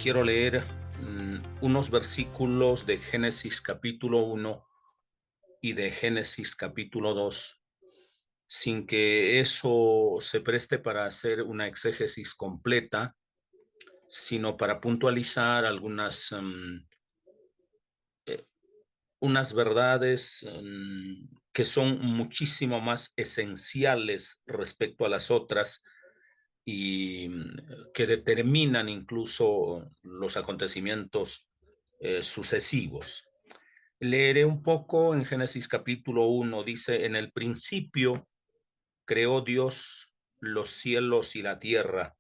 quiero leer unos versículos de Génesis capítulo 1 y de Génesis capítulo 2, sin que eso se preste para hacer una exégesis completa, sino para puntualizar algunas unas verdades que son muchísimo más esenciales respecto a las otras y que determinan incluso los acontecimientos sucesivos. Leeré un poco en Génesis capítulo 1, dice: en el principio creó Dios los cielos y la tierra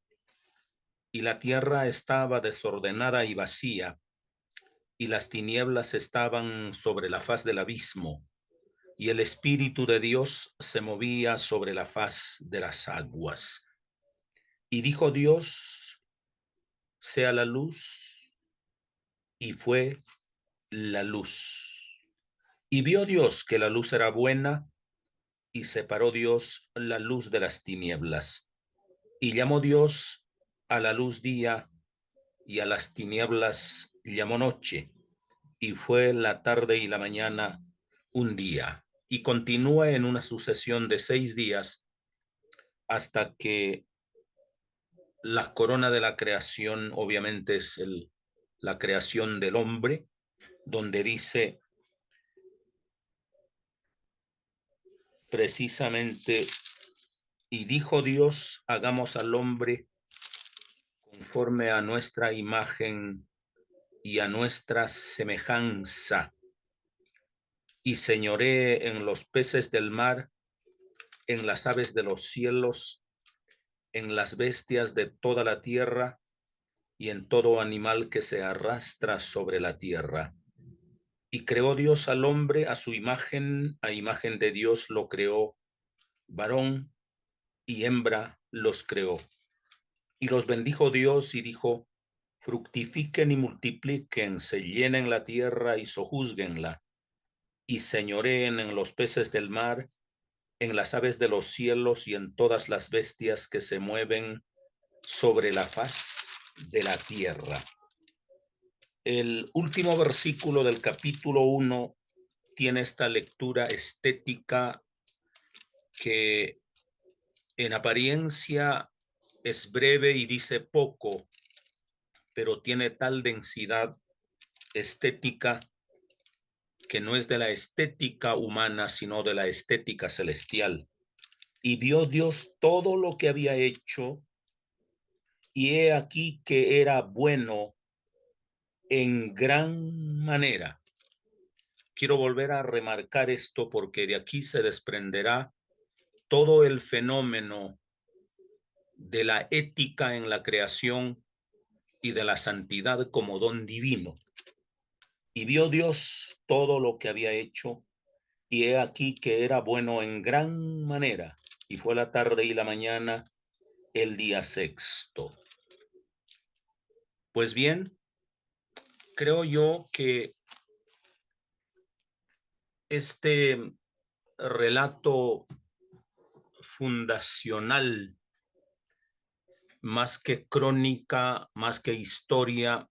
estaba desordenada y vacía, y las tinieblas estaban sobre la faz del abismo, y el Espíritu de Dios se movía sobre la faz de las aguas. Y dijo Dios: sea la luz, y fue la luz. Y vio Dios que la luz era buena, y separó Dios la luz de las tinieblas. Y llamó Dios a la luz día, y a las tinieblas llamó noche. Y fue la tarde y la mañana un día. Y continúa en una sucesión de 6 días hasta que la corona de la creación, obviamente, es la creación del hombre, donde dice precisamente: y dijo Dios, hagamos al hombre conforme a nuestra imagen y a nuestra semejanza, y señoree en los peces del mar, en las aves de los cielos, en las bestias de toda la tierra, y en todo animal que se arrastra sobre la tierra. Y creó Dios al hombre a su imagen, a imagen de Dios lo creó, varón y hembra los creó. Y los bendijo Dios y dijo: fructifiquen y multipliquen, se llenen la tierra y sojúzguenla, y señoreen en los peces del mar, en las aves de los cielos y en todas las bestias que se mueven sobre la faz de la tierra. El último versículo del capítulo 1 tiene esta lectura estética que en apariencia es breve y dice poco, pero tiene tal densidad estética que no es de la estética humana, sino de la estética celestial. Y vio Dios todo lo que había hecho, y he aquí que era bueno en gran manera. Quiero volver a remarcar esto porque de aquí se desprenderá todo el fenómeno de la ética en la creación y de la santidad como don divino. Y vio Dios todo lo que había hecho, y he aquí que era bueno en gran manera, y fue la tarde y la mañana el día sexto. Pues bien, creo yo que este relato fundacional, más que crónica, más que historia,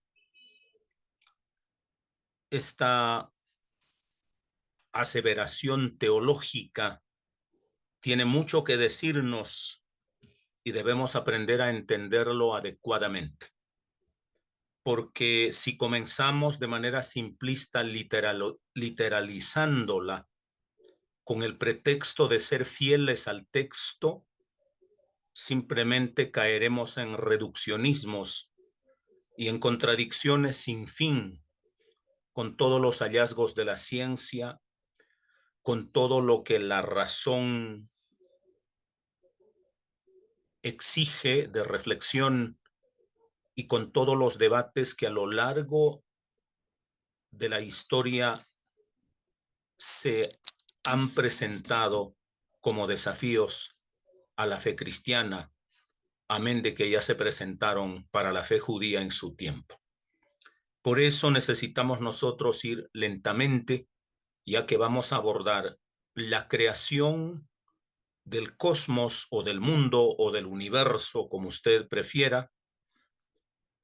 esta aseveración teológica tiene mucho que decirnos y debemos aprender a entenderlo adecuadamente. Porque si comenzamos de manera simplista literalizándola con el pretexto de ser fieles al texto, simplemente caeremos en reduccionismos y en contradicciones sin fin con todos los hallazgos de la ciencia, con todo lo que la razón exige de reflexión y con todos los debates que a lo largo de la historia se han presentado como desafíos a la fe cristiana, amén de que ya se presentaron para la fe judía en su tiempo. Por eso necesitamos nosotros ir lentamente, ya que vamos a abordar la creación del cosmos o del mundo o del universo, como usted prefiera,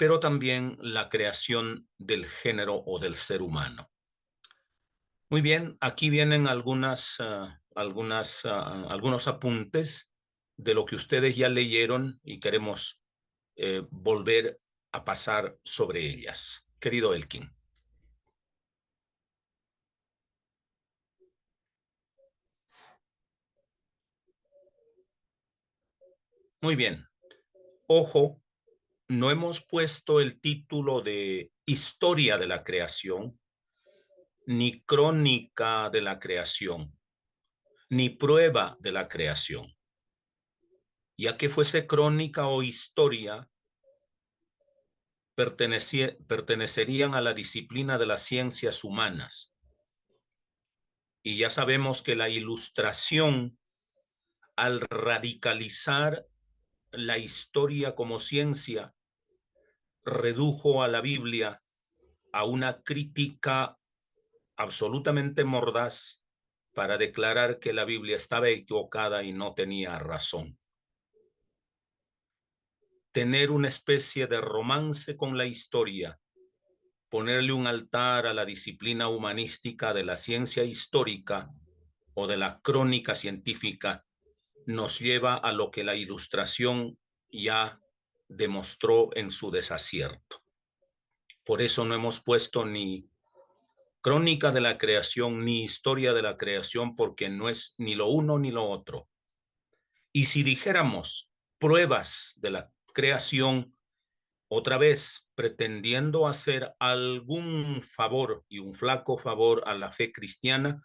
pero también la creación del género o del ser humano. Muy bien, aquí vienen algunos apuntes de lo que ustedes ya leyeron y queremos volver a pasar sobre ellas. Querido Elkin. Muy bien. Ojo, no hemos puesto el título de Historia de la Creación, ni Crónica de la Creación, ni Prueba de la Creación. Ya que fuese crónica o historia, pertenecerían a la disciplina de las ciencias humanas. Y ya sabemos que la ilustración, al radicalizar la historia como ciencia, redujo a la Biblia a una crítica absolutamente mordaz para declarar que la Biblia estaba equivocada y no tenía razón. Tener una especie de romance con la historia, ponerle un altar a la disciplina humanística de la ciencia histórica o de la crónica científica, nos lleva a lo que la ilustración ya demostró en su desacierto. Por eso no hemos puesto ni crónica de la creación ni historia de la creación, porque no es ni lo uno ni lo otro. Y si dijéramos pruebas de la creación, otra vez pretendiendo hacer algún favor y un flaco favor a la fe cristiana,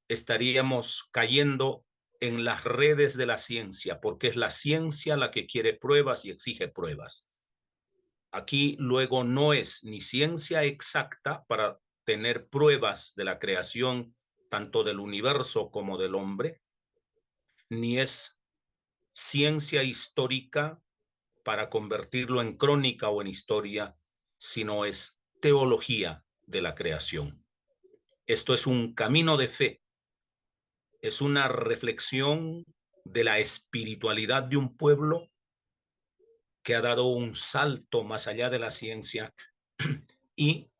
estaríamos cayendo en las redes de la ciencia, porque es la ciencia la que quiere pruebas y exige pruebas. Aquí luego no es ni ciencia exacta para tener pruebas de la creación, tanto del universo como del hombre, ni es ciencia histórica para convertirlo en crónica o en historia, sino es teología de la creación. Esto es un camino de fe, es una reflexión de la espiritualidad de un pueblo que ha dado un salto más allá de la ciencia y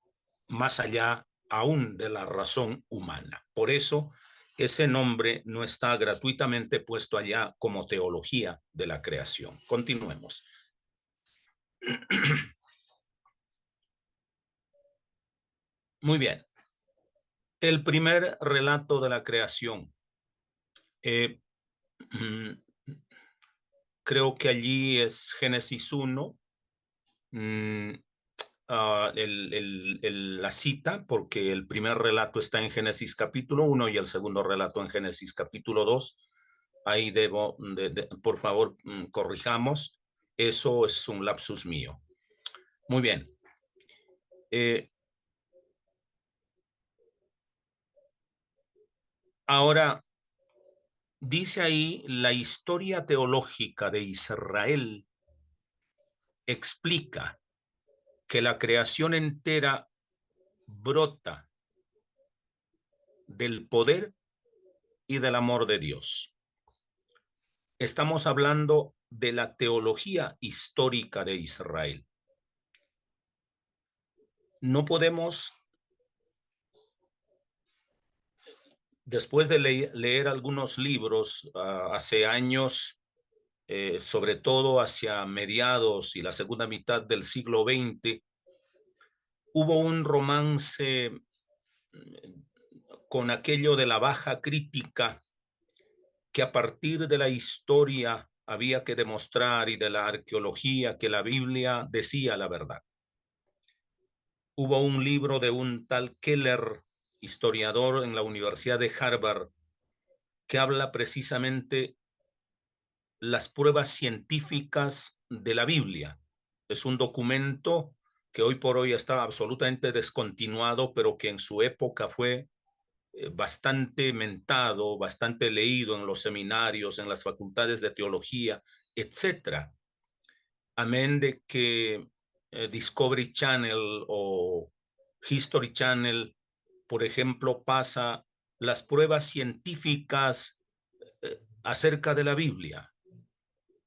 más allá aún de la razón humana. Por eso ese nombre no está gratuitamente puesto allá como teología de la creación. Continuemos. Muy bien. El primer relato de la creación. Creo que allí es Génesis 1, la cita, porque el primer relato está en Génesis capítulo 1 y el segundo relato en Génesis capítulo 2. Ahí por favor, corrijamos. Eso es un lapsus mío. Muy bien. Ahora, dice ahí, la historia teológica de Israel explica que la creación entera brota del poder y del amor de Dios. Estamos hablando de la teología histórica de Israel. No podemos, después de leer algunos libros hace años, sobre todo hacia mediados y la segunda mitad del siglo XX, hubo un romance con aquello de la baja crítica, que a partir de la historia había que demostrar y de la arqueología que la Biblia decía la verdad. Hubo un libro de un tal Keller, historiador en la Universidad de Harvard, que habla precisamente las pruebas científicas de la Biblia. Es un documento que hoy por hoy está absolutamente descontinuado, pero que en su época fue bastante mentado, bastante leído en los seminarios, en las facultades de teología, etcétera. Amén de que Discovery Channel o History Channel, por ejemplo, pasa las pruebas científicas acerca de la Biblia.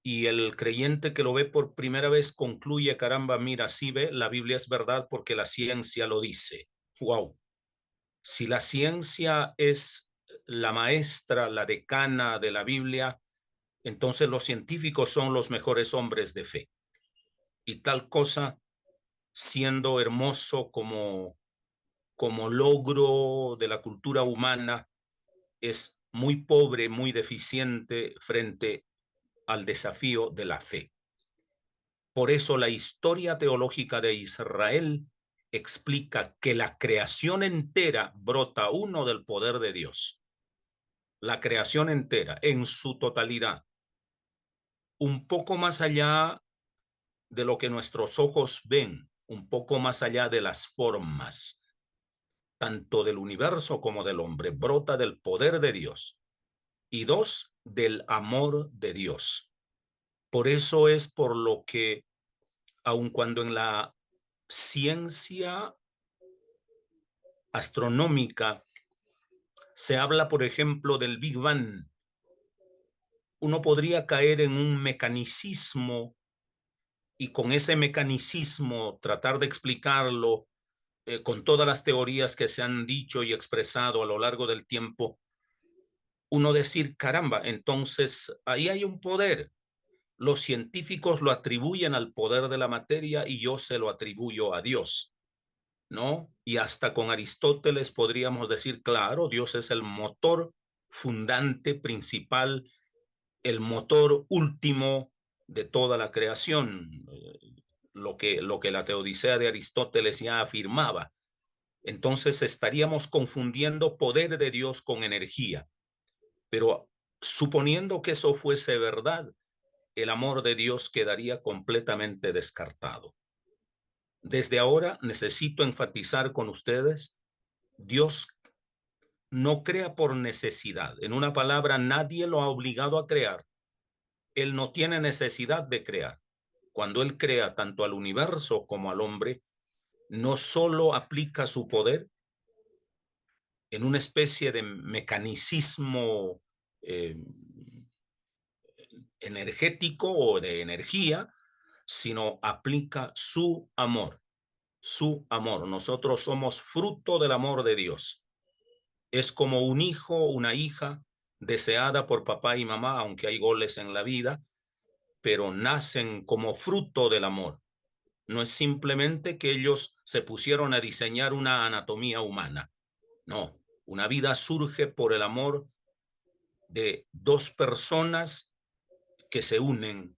y el creyente que lo ve por primera vez concluye, caramba, mira, sí ve, la Biblia es verdad porque la ciencia lo dice. Wow. Si la ciencia es la maestra, la decana de la Biblia, entonces los científicos son los mejores hombres de fe. Y tal cosa, siendo hermoso como logro de la cultura humana, es muy pobre, muy deficiente frente al desafío de la fe. Por eso la historia teológica de Israel explica que la creación entera brota uno del poder de Dios. La creación entera, en su totalidad, un poco más allá de lo que nuestros ojos ven, un poco más allá de las formas, tanto del universo como del hombre, brota del poder de Dios. Y dos, del amor de Dios. Por eso es por lo que, aun cuando en la ciencia astronómica se habla, por ejemplo, del Big Bang, uno podría caer en un mecanicismo y con ese mecanicismo tratar de explicarlo con todas las teorías que se han dicho y expresado a lo largo del tiempo, uno decir, caramba, entonces ahí hay un poder. Los científicos lo atribuyen al poder de la materia y yo se lo atribuyo a Dios, ¿no? Y hasta con Aristóteles podríamos decir, claro, Dios es el motor fundante principal, el motor último de toda la creación, lo que la Teodicea de Aristóteles ya afirmaba. Entonces estaríamos confundiendo poder de Dios con energía. Pero suponiendo que eso fuese verdad, el amor de Dios quedaría completamente descartado. Desde ahora necesito enfatizar con ustedes, Dios no crea por necesidad. En una palabra, nadie lo ha obligado a crear. Él no tiene necesidad de crear. Cuando Él crea tanto al universo como al hombre, no solo aplica su poder en una especie de mecanicismo eh, energético o de energía, sino aplica su amor, su amor. Nosotros somos fruto del amor de Dios. Es como un hijo, una hija deseada por papá y mamá, aunque hay goles en la vida, pero nacen como fruto del amor. No es simplemente que ellos se pusieron a diseñar una anatomía humana. No, una vida surge por el amor de dos personas que se unen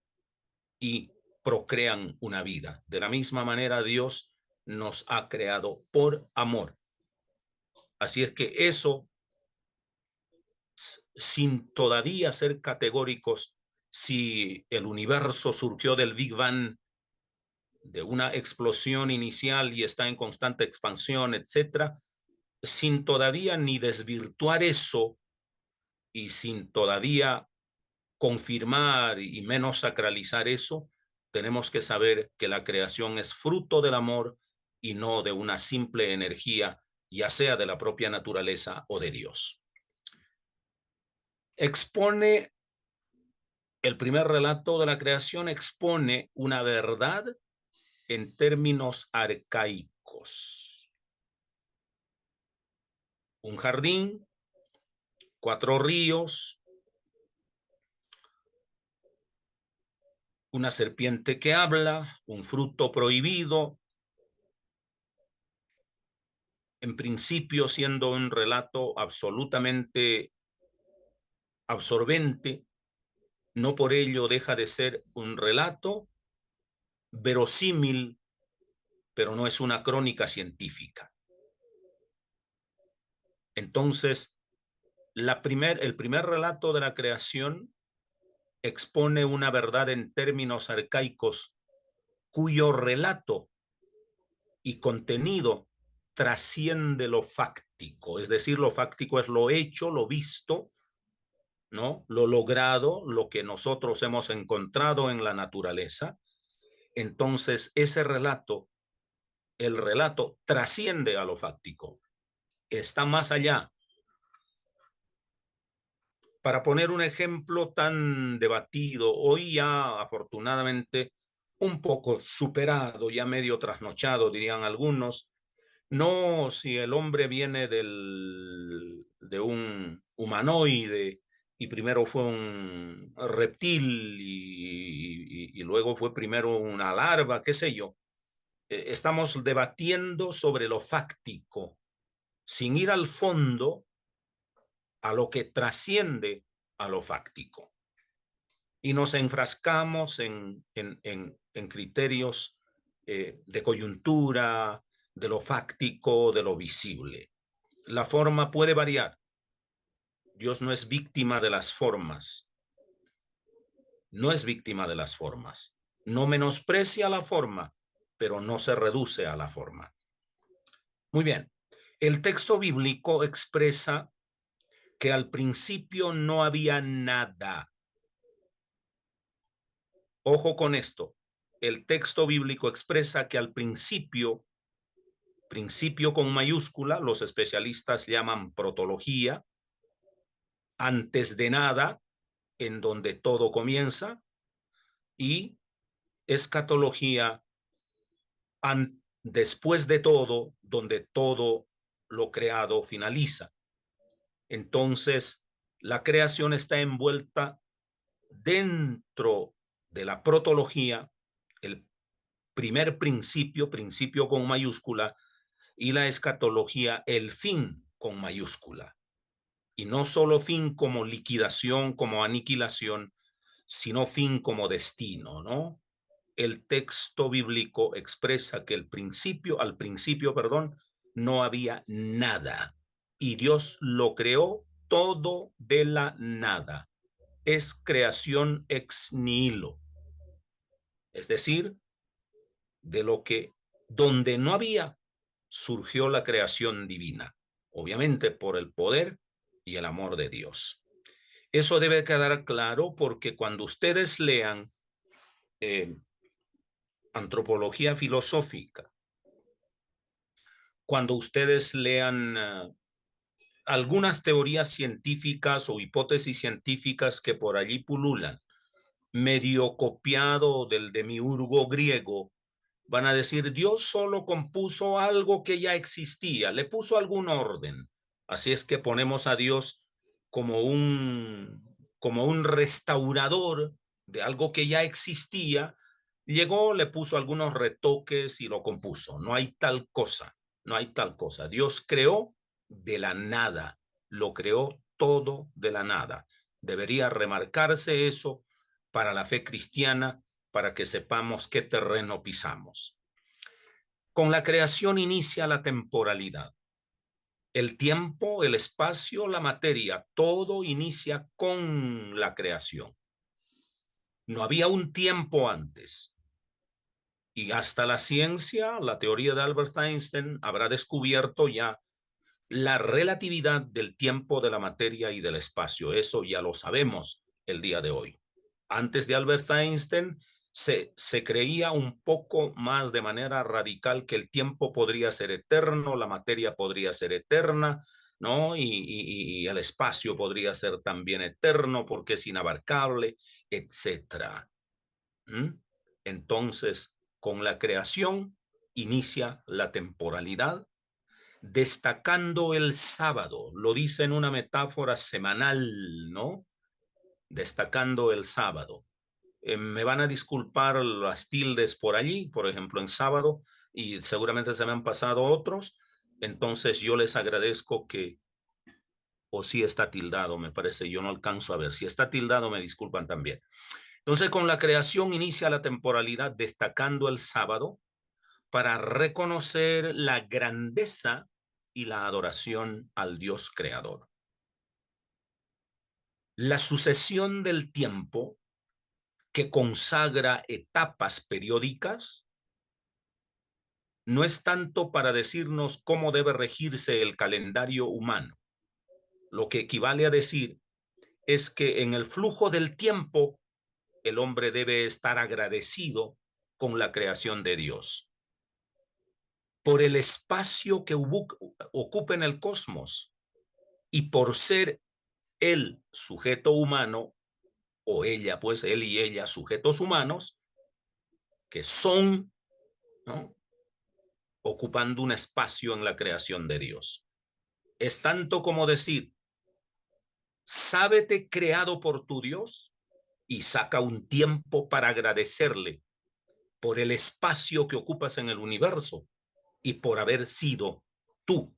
y procrean una vida. De la misma manera, Dios nos ha creado por amor. Así es que eso, sin todavía ser categóricos, si el universo surgió del Big Bang, de una explosión inicial y está en constante expansión, etcétera, sin todavía ni desvirtuar eso y sin todavía confirmar y menos sacralizar eso, tenemos que saber que la creación es fruto del amor y no de una simple energía, ya sea de la propia naturaleza o de Dios. Expone, el primer relato de la creación expone una verdad en términos arcaicos. Un jardín, 4 ríos, una serpiente que habla, un fruto prohibido, en principio siendo un relato absolutamente absorbente, no por ello deja de ser un relato verosímil, pero no es una crónica científica. Entonces, el primer relato de la creación expone una verdad en términos arcaicos cuyo relato y contenido trasciende lo fáctico, es decir, lo fáctico es lo hecho, lo visto, ¿no? Lo logrado, lo que nosotros hemos encontrado en la naturaleza. Entonces, ese relato, el relato trasciende a lo fáctico, está más allá, Para poner un ejemplo tan debatido, hoy ya afortunadamente un poco superado, ya medio trasnochado, dirían algunos, no si el hombre viene de un humanoide y primero fue un reptil y luego fue primero una larva, qué sé yo. Estamos debatiendo sobre lo fáctico, sin ir al fondo a lo que trasciende a lo fáctico. Y nos enfrascamos en criterios de coyuntura, de lo fáctico, de lo visible. La forma puede variar. Dios no es víctima de las formas. No es víctima de las formas. No menosprecia la forma, pero no se reduce a la forma. Muy bien. El texto bíblico expresa que al principio no había nada. Ojo con esto. El texto bíblico expresa que al principio, principio con mayúscula, los especialistas llaman protología, antes de nada, en donde todo comienza, y escatología, después de todo, donde todo lo creado finaliza. Entonces, la creación está envuelta dentro de la protología, el primer principio, principio con mayúscula, y la escatología, el fin con mayúscula. Y no solo fin como liquidación, como aniquilación, sino fin como destino, ¿no? El texto bíblico expresa que al principio, perdón, no había nada. Y Dios lo creó todo de la nada. Es creación ex nihilo. Es decir, de lo que, donde no había, surgió la creación divina, obviamente por el poder y el amor de Dios. Eso debe quedar claro porque cuando ustedes lean antropología filosófica, cuando ustedes lean algunas teorías científicas o hipótesis científicas que por allí pululan, medio copiado del demiurgo griego, van a decir, Dios solo compuso algo que ya existía, le puso algún orden. Así es que ponemos a Dios como un restaurador de algo que ya existía. Llegó, le puso algunos retoques y lo compuso. No hay tal cosa, no hay tal cosa. Dios creó de la nada, lo creó todo de la nada. Debería remarcarse eso para la fe cristiana, para que sepamos qué terreno pisamos. Con la creación inicia la temporalidad. El tiempo, el espacio, la materia, todo inicia con la creación. No había un tiempo antes. Y hasta la ciencia, la teoría de Albert Einstein, habrá descubierto ya la relatividad del tiempo, de la materia y del espacio. Eso ya lo sabemos el día de hoy. Antes de Albert Einstein se creía un poco más de manera radical que el tiempo podría ser eterno, la materia podría ser eterna, ¿no? Y el espacio podría ser también eterno porque es inabarcable, etcétera. Entonces, con la creación inicia la temporalidad, destacando el sábado, lo dice en una metáfora semanal, ¿no? Destacando el sábado. Me van a disculpar las tildes por allí, por ejemplo, en sábado, y seguramente se me han pasado otros, entonces yo les agradezco que, o si está tildado, me parece, yo no alcanzo a ver, si está tildado me disculpan también. Entonces, con la creación inicia la temporalidad destacando el sábado para reconocer la grandeza y la adoración al Dios creador. La sucesión del tiempo que consagra etapas periódicas no es tanto para decirnos cómo debe regirse el calendario humano. Lo que equivale a decir es que en el flujo del tiempo el hombre debe estar agradecido con la creación de Dios por el espacio que ocupa en el cosmos y por ser el sujeto humano, o ella, pues él y ella, sujetos humanos, que son, ¿no?, ocupando un espacio en la creación de Dios. Es tanto como decir, sábete creado por tu Dios y saca un tiempo para agradecerle por el espacio que ocupas en el universo y por haber sido tú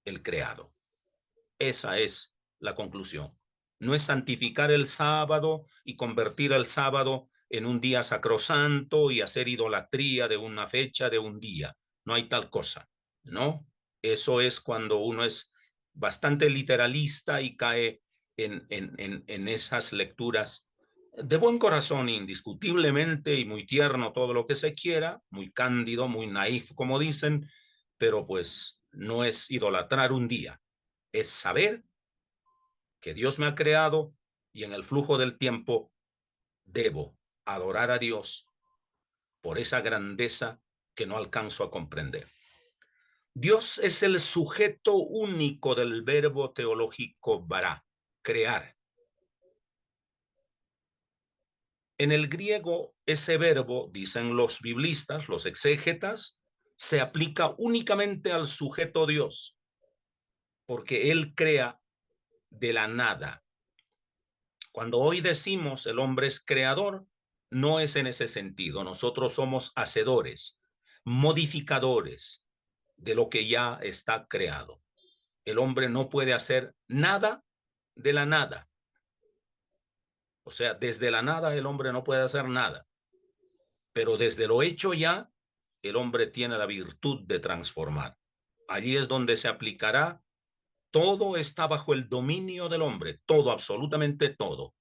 el creado. Esa es la conclusión. No es santificar el sábado y convertir el sábado en un día sacrosanto y hacer idolatría de una fecha, de un día. No hay tal cosa, ¿no? Eso es cuando uno es bastante literalista y cae en esas lecturas de buen corazón, indiscutiblemente, y muy tierno, todo lo que se quiera, muy cándido, muy naif, como dicen, pero pues no es idolatrar un día, es saber que Dios me ha creado y en el flujo del tiempo debo adorar a Dios por esa grandeza que no alcanzo a comprender. Dios es el sujeto único del verbo teológico bara, crear. En el griego, ese verbo, dicen los biblistas, los exégetas, se aplica únicamente al sujeto Dios, porque Él crea de la nada. Cuando hoy decimos el hombre es creador, no es en ese sentido. Nosotros somos hacedores, modificadores de lo que ya está creado. El hombre no puede hacer nada de la nada. O sea, desde la nada el hombre no puede hacer nada. Pero desde lo hecho ya, el hombre tiene la virtud de transformar. Allí es donde se aplicará. Todo está bajo el dominio del hombre, todo, absolutamente todo.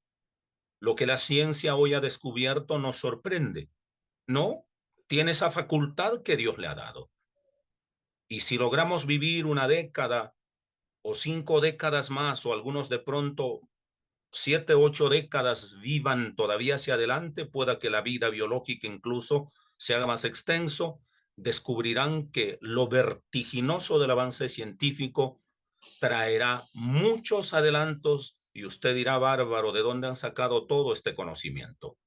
Lo que la ciencia hoy ha descubierto nos sorprende. No, tiene esa facultad que Dios le ha dado. Y si logramos vivir una década o 5 décadas más, o algunos de pronto 7, 8 décadas vivan todavía hacia adelante, pueda que la vida biológica incluso se haga más extenso, descubrirán que lo vertiginoso del avance científico traerá muchos adelantos y usted dirá, bárbaro, ¿de dónde han sacado todo este conocimiento?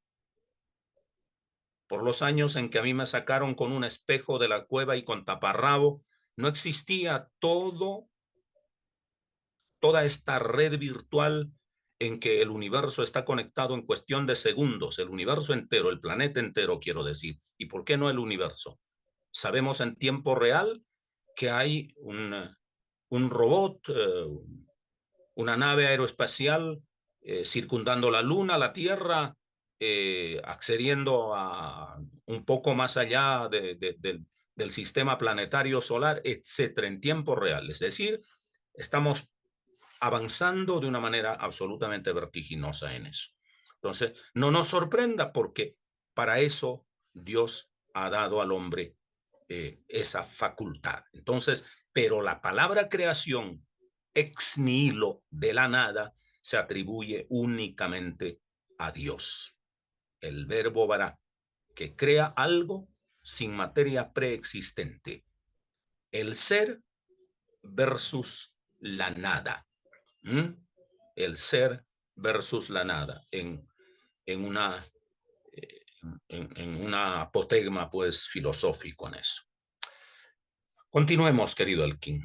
Por los años en que a mí me sacaron con un espejo de la cueva y con taparrabo, no existía toda esta red virtual en que el universo está conectado en cuestión de segundos, el universo entero, el planeta entero, quiero decir. ¿Y por qué no el universo? Sabemos en tiempo real que hay un robot, una nave aeroespacial circundando la Luna, la Tierra, accediendo a un poco más allá del sistema planetario solar, etcétera, en tiempo real. Es decir, estamos avanzando de una manera absolutamente vertiginosa en eso. Entonces, no nos sorprenda porque para eso Dios ha dado al hombre esa facultad. Entonces, pero la palabra creación, ex nihilo, de la nada, se atribuye únicamente a Dios. El verbo bara, que crea algo sin materia preexistente. El ser versus la nada. ¿Mm? El ser versus la nada en una en una apotegma pues filosófico en eso. Continuemos, querido Elkin.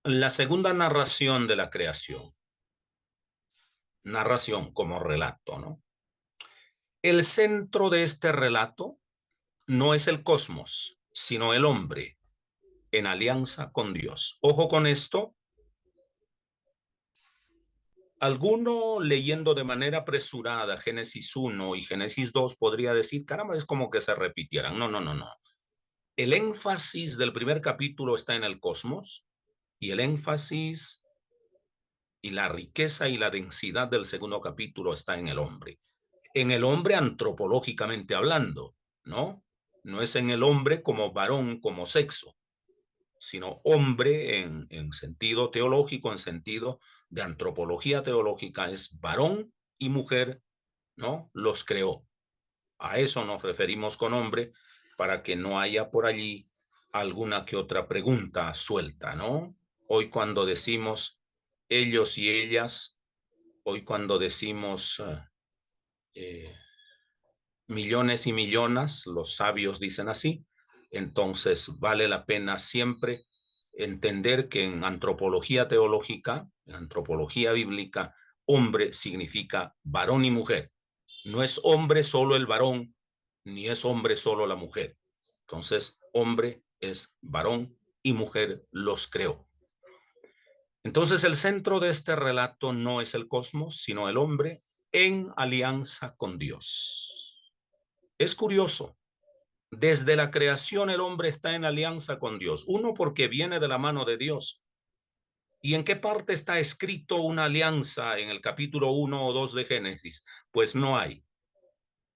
La segunda narración de la creación. Narración como relato, ¿no? El centro de este relato no es el cosmos, sino el hombre en alianza con Dios. Ojo con esto. Alguno leyendo de manera apresurada Génesis 1 y Génesis 2 podría decir, caramba, es como que se repitieran. No, no, no, no. El énfasis del primer capítulo está en el cosmos y el énfasis y la riqueza y la densidad del segundo capítulo está en el hombre. En el hombre antropológicamente hablando, ¿no? No es en el hombre como varón, como sexo, sino hombre en sentido teológico, en sentido de antropología teológica, es varón y mujer, ¿no? Los creó. A eso nos referimos con hombre, para que no haya por allí alguna que otra pregunta suelta, ¿no? Hoy cuando decimos ellos y ellas, hoy cuando decimos millones y millones, los sabios dicen así, entonces vale la pena siempre entender que en antropología teológica, en antropología bíblica, hombre significa varón y mujer. No es hombre solo el varón, ni es hombre solo la mujer. Entonces, hombre es varón y mujer los creó. Entonces, el centro de este relato no es el cosmos, sino el hombre en alianza con Dios. Es curioso. Desde la creación el hombre está en alianza con Dios. Uno, porque viene de la mano de Dios. ¿Y en qué parte está escrito una alianza en el capítulo 1 o 2 de Génesis? Pues no hay.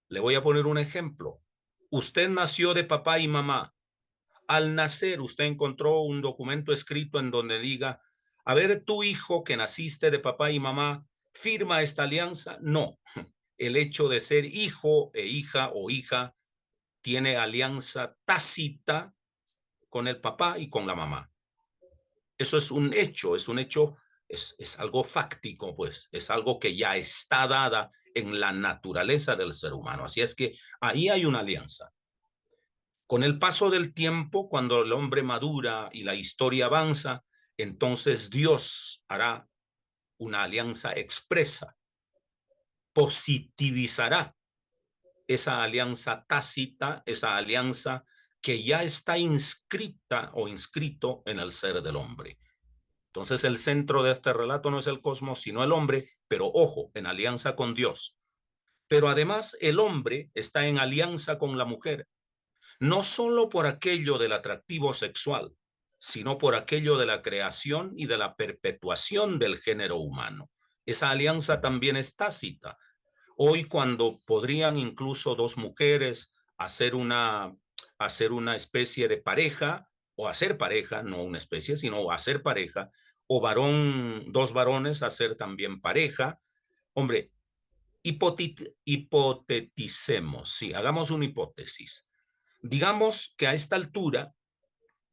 Le voy a poner un ejemplo. Usted nació de papá y mamá. Al nacer, usted encontró un documento escrito en donde diga, a ver, tu hijo que naciste de papá y mamá, ¿firma esta alianza? No. El hecho de ser hijo e hija o hija tiene alianza tácita con el papá y con la mamá. Eso es un hecho, es algo fáctico, pues, es algo que ya está dada en la naturaleza del ser humano. Así es que ahí hay una alianza. Con el paso del tiempo, cuando el hombre madura y la historia avanza, entonces Dios hará una alianza expresa, positivizará esa alianza tácita, esa alianza que ya está inscrita o inscrito en el ser del hombre. Entonces el centro de este relato no es el cosmos, sino el hombre, pero ojo, en alianza con Dios. Pero además el hombre está en alianza con la mujer, no solo por aquello del atractivo sexual, sino por aquello de la creación y de la perpetuación del género humano. Esa alianza también es tácita. Hoy cuando podrían incluso dos mujeres hacer una especie de pareja, o hacer pareja, no una especie, sino hacer pareja, o dos varones hacer también pareja. Hombre, hipoteticemos, sí, hagamos una hipótesis. Digamos que a esta altura,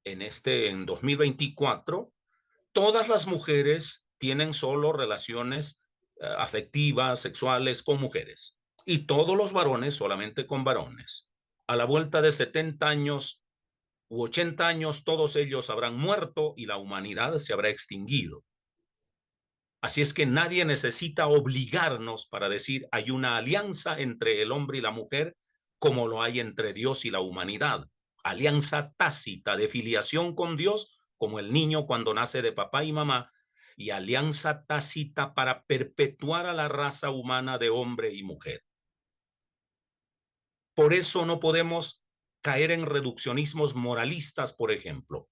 en 2024, todas las mujeres tienen solo relaciones afectivas, sexuales con mujeres y todos los varones solamente con varones. A la vuelta de 70 años u 80 años, todos ellos habrán muerto y la humanidad se habrá extinguido. Así es que nadie necesita obligarnos para decir hay una alianza entre el hombre y la mujer como lo hay entre Dios y la humanidad. Alianza tácita de filiación con Dios, como el niño cuando nace de papá y mamá, y alianza tácita para perpetuar a la raza humana de hombre y mujer. Por eso no podemos caer en reduccionismos moralistas, por ejemplo,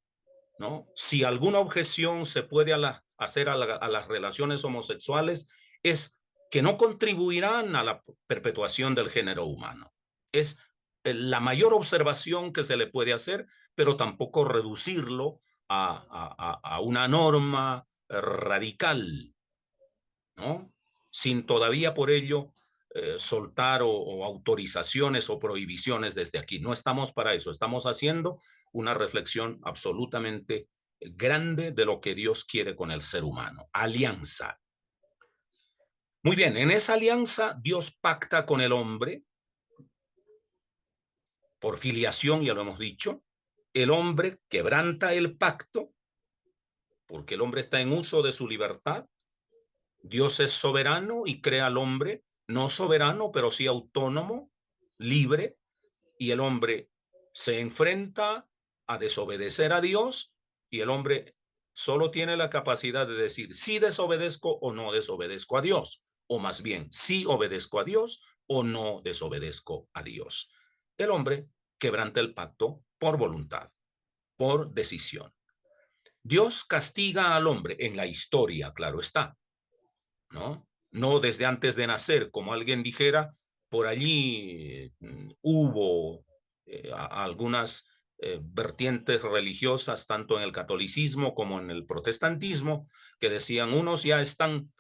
¿no? Si alguna objeción se puede hacer a las relaciones homosexuales, es que no contribuirán a la perpetuación del género humano. Es la mayor observación que se le puede hacer, pero tampoco reducirlo a una norma radical, ¿no? Sin todavía por ello soltar o autorizaciones o prohibiciones desde aquí. No estamos para eso, estamos haciendo una reflexión absolutamente grande de lo que Dios quiere con el ser humano. Alianza. Muy bien, en esa alianza Dios pacta con el hombre por filiación, ya lo hemos dicho. El hombre quebranta el pacto porque el hombre está en uso de su libertad. Dios es soberano y crea al hombre, no soberano, pero sí autónomo, libre, y el hombre se enfrenta a desobedecer a Dios y el hombre solo tiene la capacidad de decir si desobedezco o no desobedezco a Dios, o más bien si obedezco a Dios o no desobedezco a Dios. El hombre quebranta el pacto por voluntad, por decisión. Dios castiga al hombre en la historia, claro está, ¿no? No desde antes de nacer, como alguien dijera, por allí hubo algunas vertientes religiosas, tanto en el catolicismo como en el protestantismo, que decían unos ya están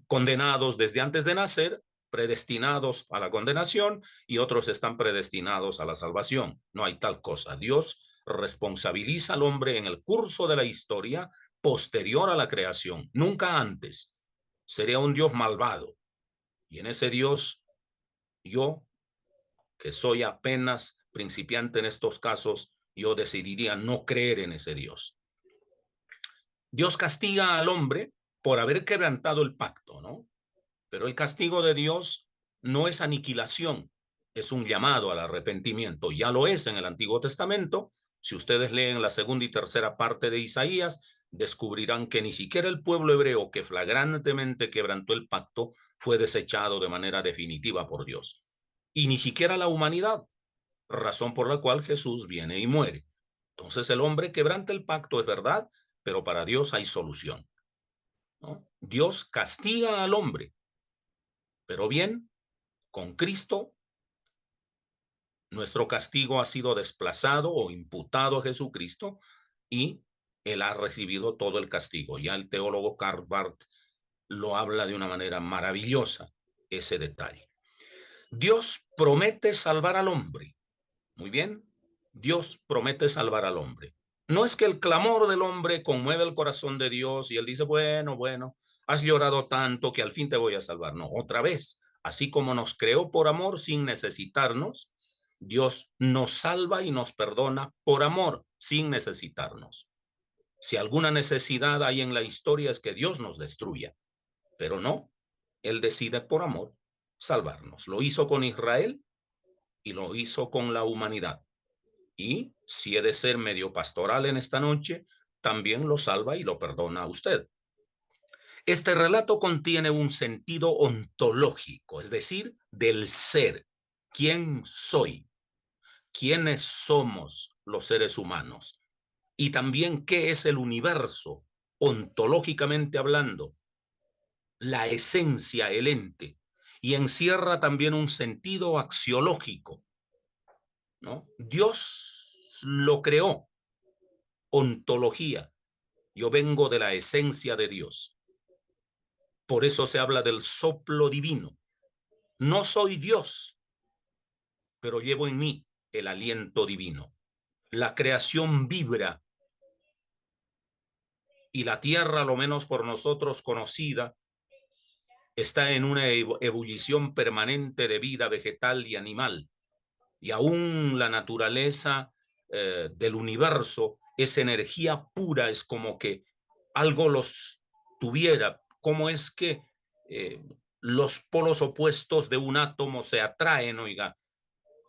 condenados desde antes de nacer, predestinados a la condenación, y otros están predestinados a la salvación. No hay tal cosa. Dios responsabiliza al hombre en el curso de la historia posterior a la creación, nunca antes. Sería un Dios malvado. Y en ese Dios, yo, que soy apenas principiante en estos casos, yo decidiría no creer en ese Dios. Dios castiga al hombre por haber quebrantado el pacto, ¿no? Pero el castigo de Dios no es aniquilación, es un llamado al arrepentimiento. Ya lo es en el Antiguo Testamento. Si ustedes leen la segunda y tercera parte de Isaías, descubrirán que ni siquiera el pueblo hebreo que flagrantemente quebrantó el pacto fue desechado de manera definitiva por Dios. Y ni siquiera la humanidad, razón por la cual Jesús viene y muere. Entonces el hombre quebranta el pacto, es verdad, pero para Dios hay solución, ¿no? Dios castiga al hombre, pero bien, con Cristo, nuestro castigo ha sido desplazado o imputado a Jesucristo y él ha recibido todo el castigo. Ya el teólogo Karl Barth lo habla de una manera maravillosa, ese detalle. Dios promete salvar al hombre. Muy bien, Dios promete salvar al hombre. No es que el clamor del hombre conmueve el corazón de Dios y él dice, bueno, has llorado tanto que al fin te voy a salvar. No, otra vez, así como nos creó por amor sin necesitarnos, Dios nos salva y nos perdona por amor sin necesitarnos. Si alguna necesidad hay en la historia es que Dios nos destruya, pero no, Él decide por amor salvarnos. Lo hizo con Israel y lo hizo con la humanidad. Y si he de ser medio pastoral en esta noche, también lo salva y lo perdona a usted. Este relato contiene un sentido ontológico, es decir, del ser. ¿Quién soy? ¿Quiénes somos los seres humanos? Y también qué es el universo, ontológicamente hablando, la esencia, el ente. Y encierra también un sentido axiológico, ¿no? Dios lo creó, ontología. Yo vengo de la esencia de Dios. Por eso se habla del soplo divino. No soy Dios, pero llevo en mí el aliento divino. La creación vibra y la tierra, lo menos por nosotros conocida, está en una ebullición permanente de vida vegetal y animal. Y aún la naturaleza del universo es energía pura, es como que algo los tuviera. ¿Cómo es que los polos opuestos de un átomo se atraen, oiga,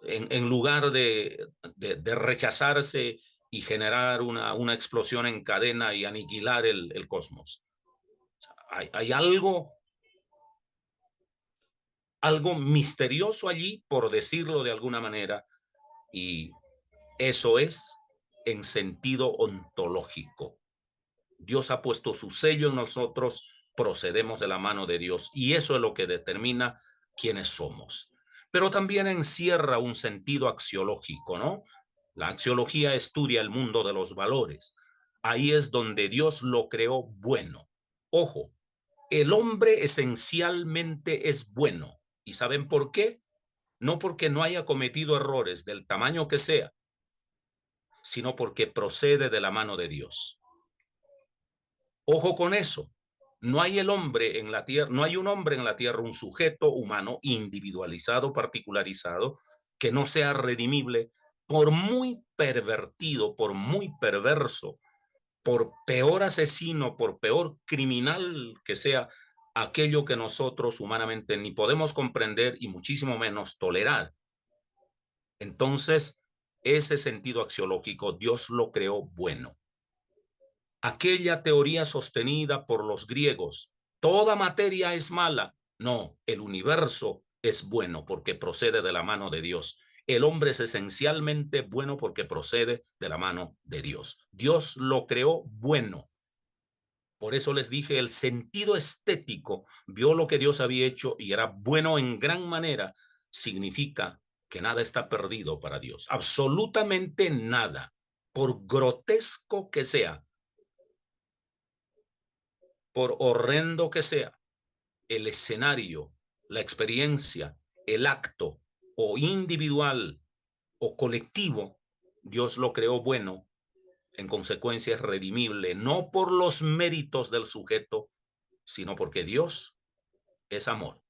en lugar de rechazarse y generar una explosión en cadena y aniquilar el cosmos? Hay algo misterioso allí, por decirlo de alguna manera, y eso es en sentido ontológico. Dios ha puesto su sello en nosotros, procedemos de la mano de Dios y eso es lo que determina quiénes somos. Pero también encierra un sentido axiológico, ¿no? La axiología estudia el mundo de los valores. Ahí es donde Dios lo creó bueno. Ojo, el hombre esencialmente es bueno. ¿Y saben por qué? No porque no haya cometido errores del tamaño que sea, sino porque procede de la mano de Dios. Ojo con eso. No hay el hombre en la tierra, no hay un hombre en la tierra, un sujeto humano individualizado, particularizado, que no sea redimible, por muy pervertido, por muy perverso, por peor asesino, por peor criminal que sea aquello que nosotros humanamente ni podemos comprender y muchísimo menos tolerar. Entonces, ese sentido axiológico, Dios lo creó bueno. Aquella teoría sostenida por los griegos, toda materia es mala. No, el universo es bueno porque procede de la mano de Dios. El hombre es esencialmente bueno porque procede de la mano de Dios. Dios lo creó bueno. Por eso les dije, el sentido estético vio lo que Dios había hecho y era bueno en gran manera. Significa que nada está perdido para Dios. Absolutamente nada, por grotesco que sea, por horrendo que sea, el escenario, la experiencia, el acto o individual o colectivo Dios lo creó bueno, en consecuencia es redimible, no por los méritos del sujeto, sino porque Dios es amor.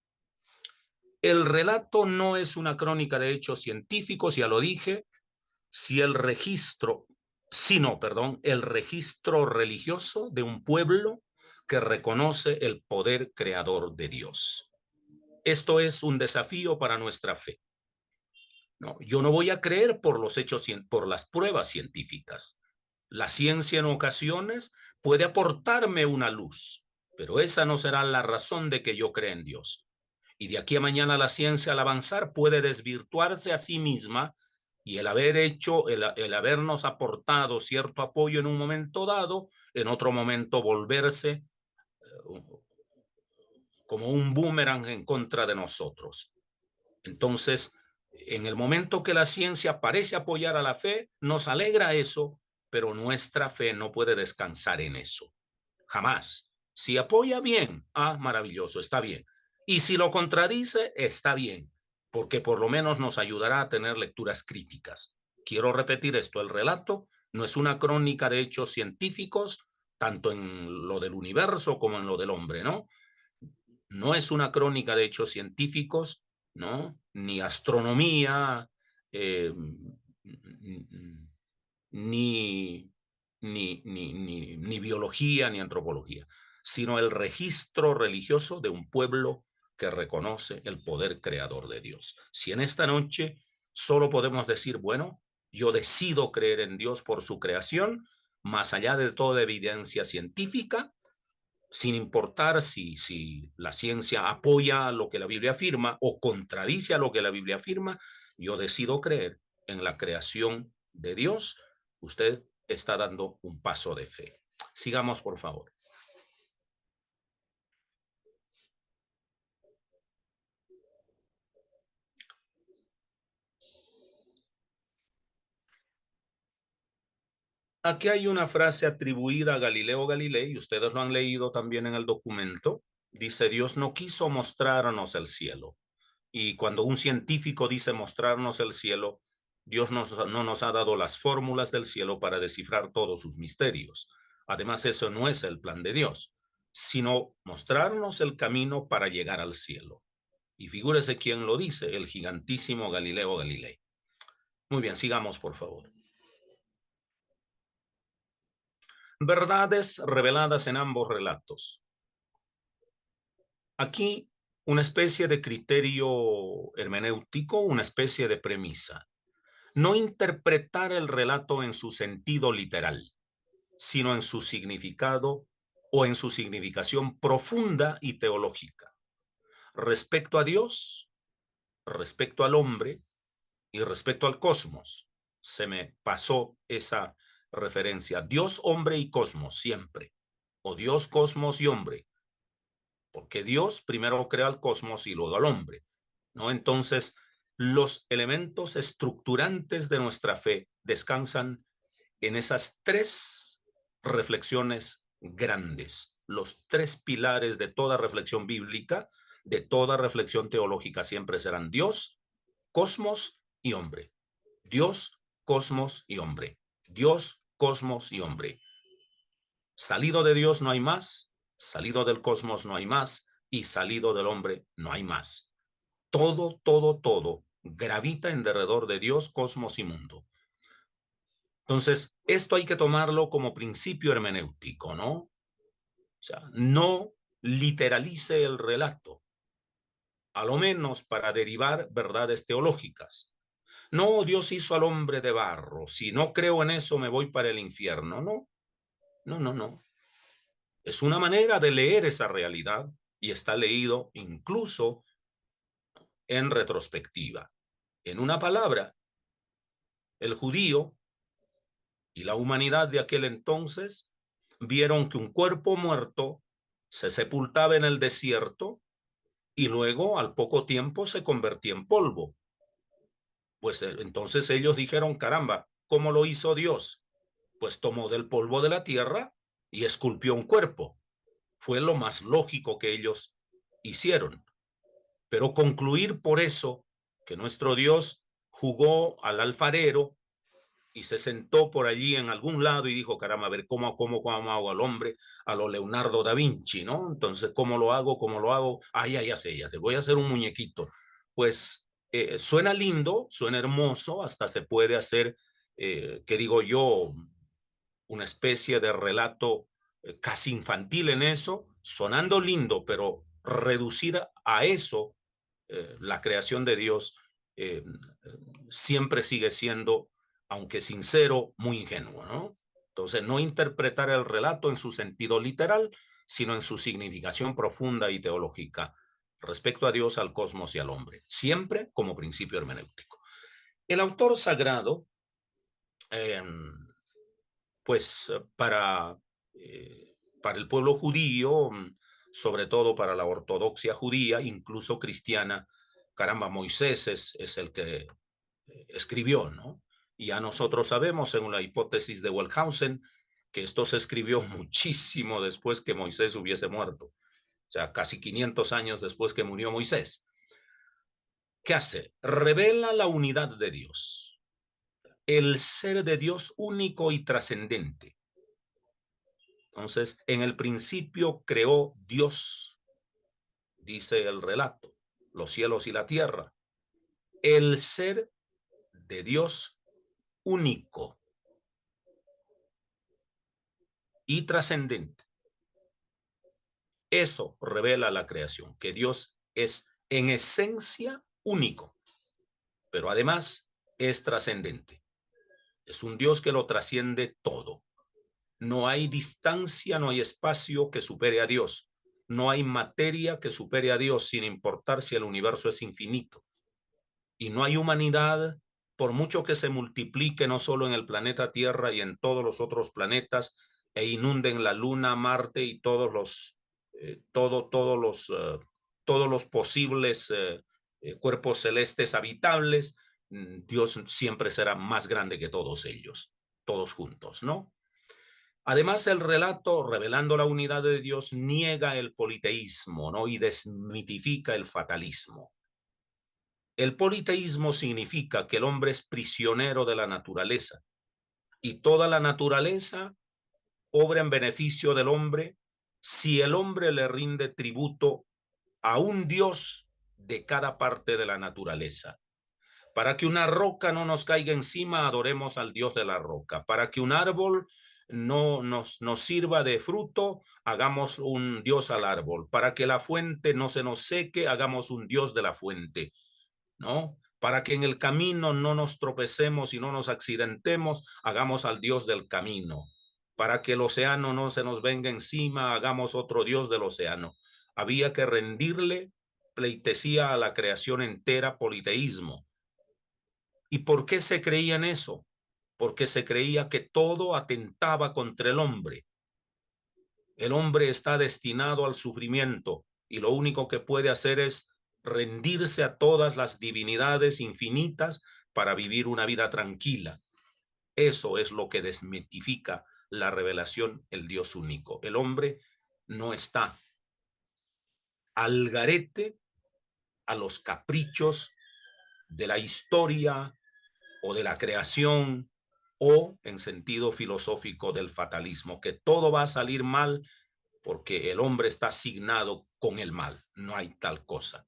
El relato no es una crónica de hechos científicos, ya lo dije, si el registro, sino, perdón, el registro religioso de un pueblo que reconoce el poder creador de Dios. Esto es un desafío para nuestra fe. No, yo no voy a creer por los hechos, por las pruebas científicas. La ciencia en ocasiones puede aportarme una luz, pero esa no será la razón de que yo crea en Dios. Y de aquí a mañana la ciencia al avanzar puede desvirtuarse a sí misma y el haber hecho, el habernos aportado cierto apoyo en un momento dado, en otro momento volverse como un boomerang en contra de nosotros. Entonces, en el momento que la ciencia parece apoyar a la fe, nos alegra eso, pero nuestra fe no puede descansar en eso. Jamás. Si apoya bien, maravilloso, está bien. Y si lo contradice, está bien, porque por lo menos nos ayudará a tener lecturas críticas. Quiero repetir esto, el relato no es una crónica de hechos científicos, tanto en lo del universo como en lo del hombre, ¿no? No es una crónica de hechos científicos, ¿no? Ni astronomía, eh, ni biología, ni antropología, sino el registro religioso de un pueblo que reconoce el poder creador de Dios. Si en esta noche solo podemos decir, bueno, yo decido creer en Dios por su creación, más allá de toda evidencia científica, sin importar si la ciencia apoya lo que la Biblia afirma o contradice a lo que la Biblia afirma, yo decido creer en la creación de Dios. Usted está dando un paso de fe. Sigamos, por favor. Aquí hay una frase atribuida a Galileo Galilei, y ustedes lo han leído también en el documento. Dice, Dios no quiso mostrarnos el cielo. Y cuando un científico dice mostrarnos el cielo, Dios no nos ha dado las fórmulas del cielo para descifrar todos sus misterios. Además, eso no es el plan de Dios, sino mostrarnos el camino para llegar al cielo. Y figúrese quién lo dice, el gigantísimo Galileo Galilei. Muy bien, sigamos, por favor. Verdades reveladas en ambos relatos. Aquí una especie de criterio hermenéutico, una especie de premisa. No interpretar el relato en su sentido literal, sino en su significado o en su significación profunda y teológica. Respecto a Dios, respecto al hombre y respecto al cosmos. Se me pasó esa referencia. Dios, hombre y cosmos, siempre. O Dios, cosmos y hombre. Porque Dios primero crea al cosmos y luego al hombre, ¿no? Entonces, los elementos estructurantes de nuestra fe descansan en esas tres reflexiones grandes, los tres pilares de toda reflexión bíblica, de toda reflexión teológica, siempre serán Dios, cosmos y hombre. Dios, cosmos y hombre. Dios, cosmos y hombre. Salido de Dios no hay más, salido del cosmos no hay más, y salido del hombre no hay más. Todo gravita en derredor de Dios, cosmos y mundo. Entonces, esto hay que tomarlo como principio hermenéutico, ¿no? O sea, no literalice el relato, a lo menos para derivar verdades teológicas. No, Dios hizo al hombre de barro. Si no creo en eso, me voy para el infierno. No. Es una manera de leer esa realidad y está leído incluso en retrospectiva. En una palabra, el judío y la humanidad de aquel entonces vieron que un cuerpo muerto se sepultaba en el desierto y luego al poco tiempo se convertía en polvo. Pues entonces ellos dijeron, caramba, ¿cómo lo hizo Dios? Pues tomó del polvo de la tierra y esculpió un cuerpo. Fue lo más lógico que ellos hicieron. Pero concluir por eso que nuestro Dios jugó al alfarero y se sentó por allí en algún lado y dijo, caramba, a ver, ¿cómo hago al hombre a lo Leonardo da Vinci, ¿no? Entonces, ¿cómo lo hago? ¿Cómo lo hago? Ah, ya sé, voy a hacer un muñequito. Pues suena lindo, suena hermoso, hasta se puede hacer, ¿qué digo yo? Una especie de relato casi infantil en eso, sonando lindo, pero reducir a eso la creación de Dios siempre sigue siendo, aunque sincero, muy ingenuo, ¿no? Entonces, no interpretar el relato en su sentido literal, sino en su significación profunda y teológica respecto a Dios, al cosmos y al hombre, siempre como principio hermenéutico. El autor sagrado, eh, pues para el pueblo judío, sobre todo para la ortodoxia judía, incluso cristiana, caramba, Moisés es el que escribió, ¿no? Y ya nosotros sabemos, según la hipótesis de Wellhausen, que esto se escribió muchísimo después que Moisés hubiese muerto, o sea, casi 500 años después que murió Moisés. ¿Qué hace? Revela la unidad de Dios, el ser de Dios único y trascendente. Entonces, en el principio creó Dios, dice el relato, los cielos y la tierra. El ser de Dios único y trascendente. Eso revela la creación, que Dios es en esencia único, pero además es trascendente. Es un Dios que lo trasciende todo. No hay distancia, no hay espacio que supere a Dios. No hay materia que supere a Dios, sin importar si el universo es infinito. Y no hay humanidad, por mucho que se multiplique no solo en el planeta Tierra y en todos los otros planetas, e inunden la Luna, Marte y todos los, todos los posibles cuerpos celestes habitables, Dios siempre será más grande que todos ellos, todos juntos, ¿no? Además, el relato, revelando la unidad de Dios, niega el politeísmo, ¿no? Y desmitifica el fatalismo. El politeísmo significa que el hombre es prisionero de la naturaleza y toda la naturaleza obra en beneficio del hombre si el hombre le rinde tributo a un Dios de cada parte de la naturaleza. Para que una roca no nos caiga encima, adoremos al Dios de la roca. Para que un árbol no nos sirva de fruto, hagamos un Dios al árbol. Para que la fuente no se nos seque, hagamos un Dios de la fuente, ¿no? Para que en el camino no nos tropecemos y no nos accidentemos, hagamos al Dios del camino. Para que el océano no se nos venga encima, hagamos otro Dios del océano. Había que rendirle pleitesía a la creación entera, politeísmo. ¿Y por qué se creía en eso? Porque se creía que todo atentaba contra el hombre. El hombre está destinado al sufrimiento y lo único que puede hacer es rendirse a todas las divinidades infinitas para vivir una vida tranquila. Eso es lo que desmitifica la revelación, el Dios único. El hombre no está al garete a los caprichos de la historia o de la creación o en sentido filosófico del fatalismo, que todo va a salir mal porque el hombre está asignado con el mal. No hay tal cosa.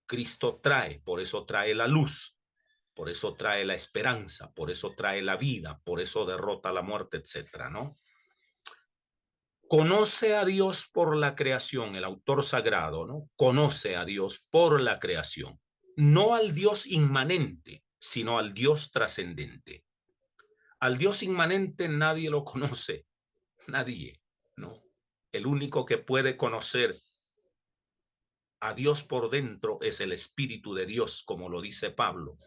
Cristo trae, por eso trae la luz, por eso trae la esperanza, por eso trae la vida, por eso derrota la muerte, etcétera, ¿no? Conoce a Dios por la creación, el autor sagrado, ¿no? Conoce a Dios por la creación, no al Dios inmanente, sino al Dios trascendente. Al Dios inmanente nadie lo conoce, nadie, ¿no? El único que puede conocer a Dios por dentro es el Espíritu de Dios, como lo dice Pablo.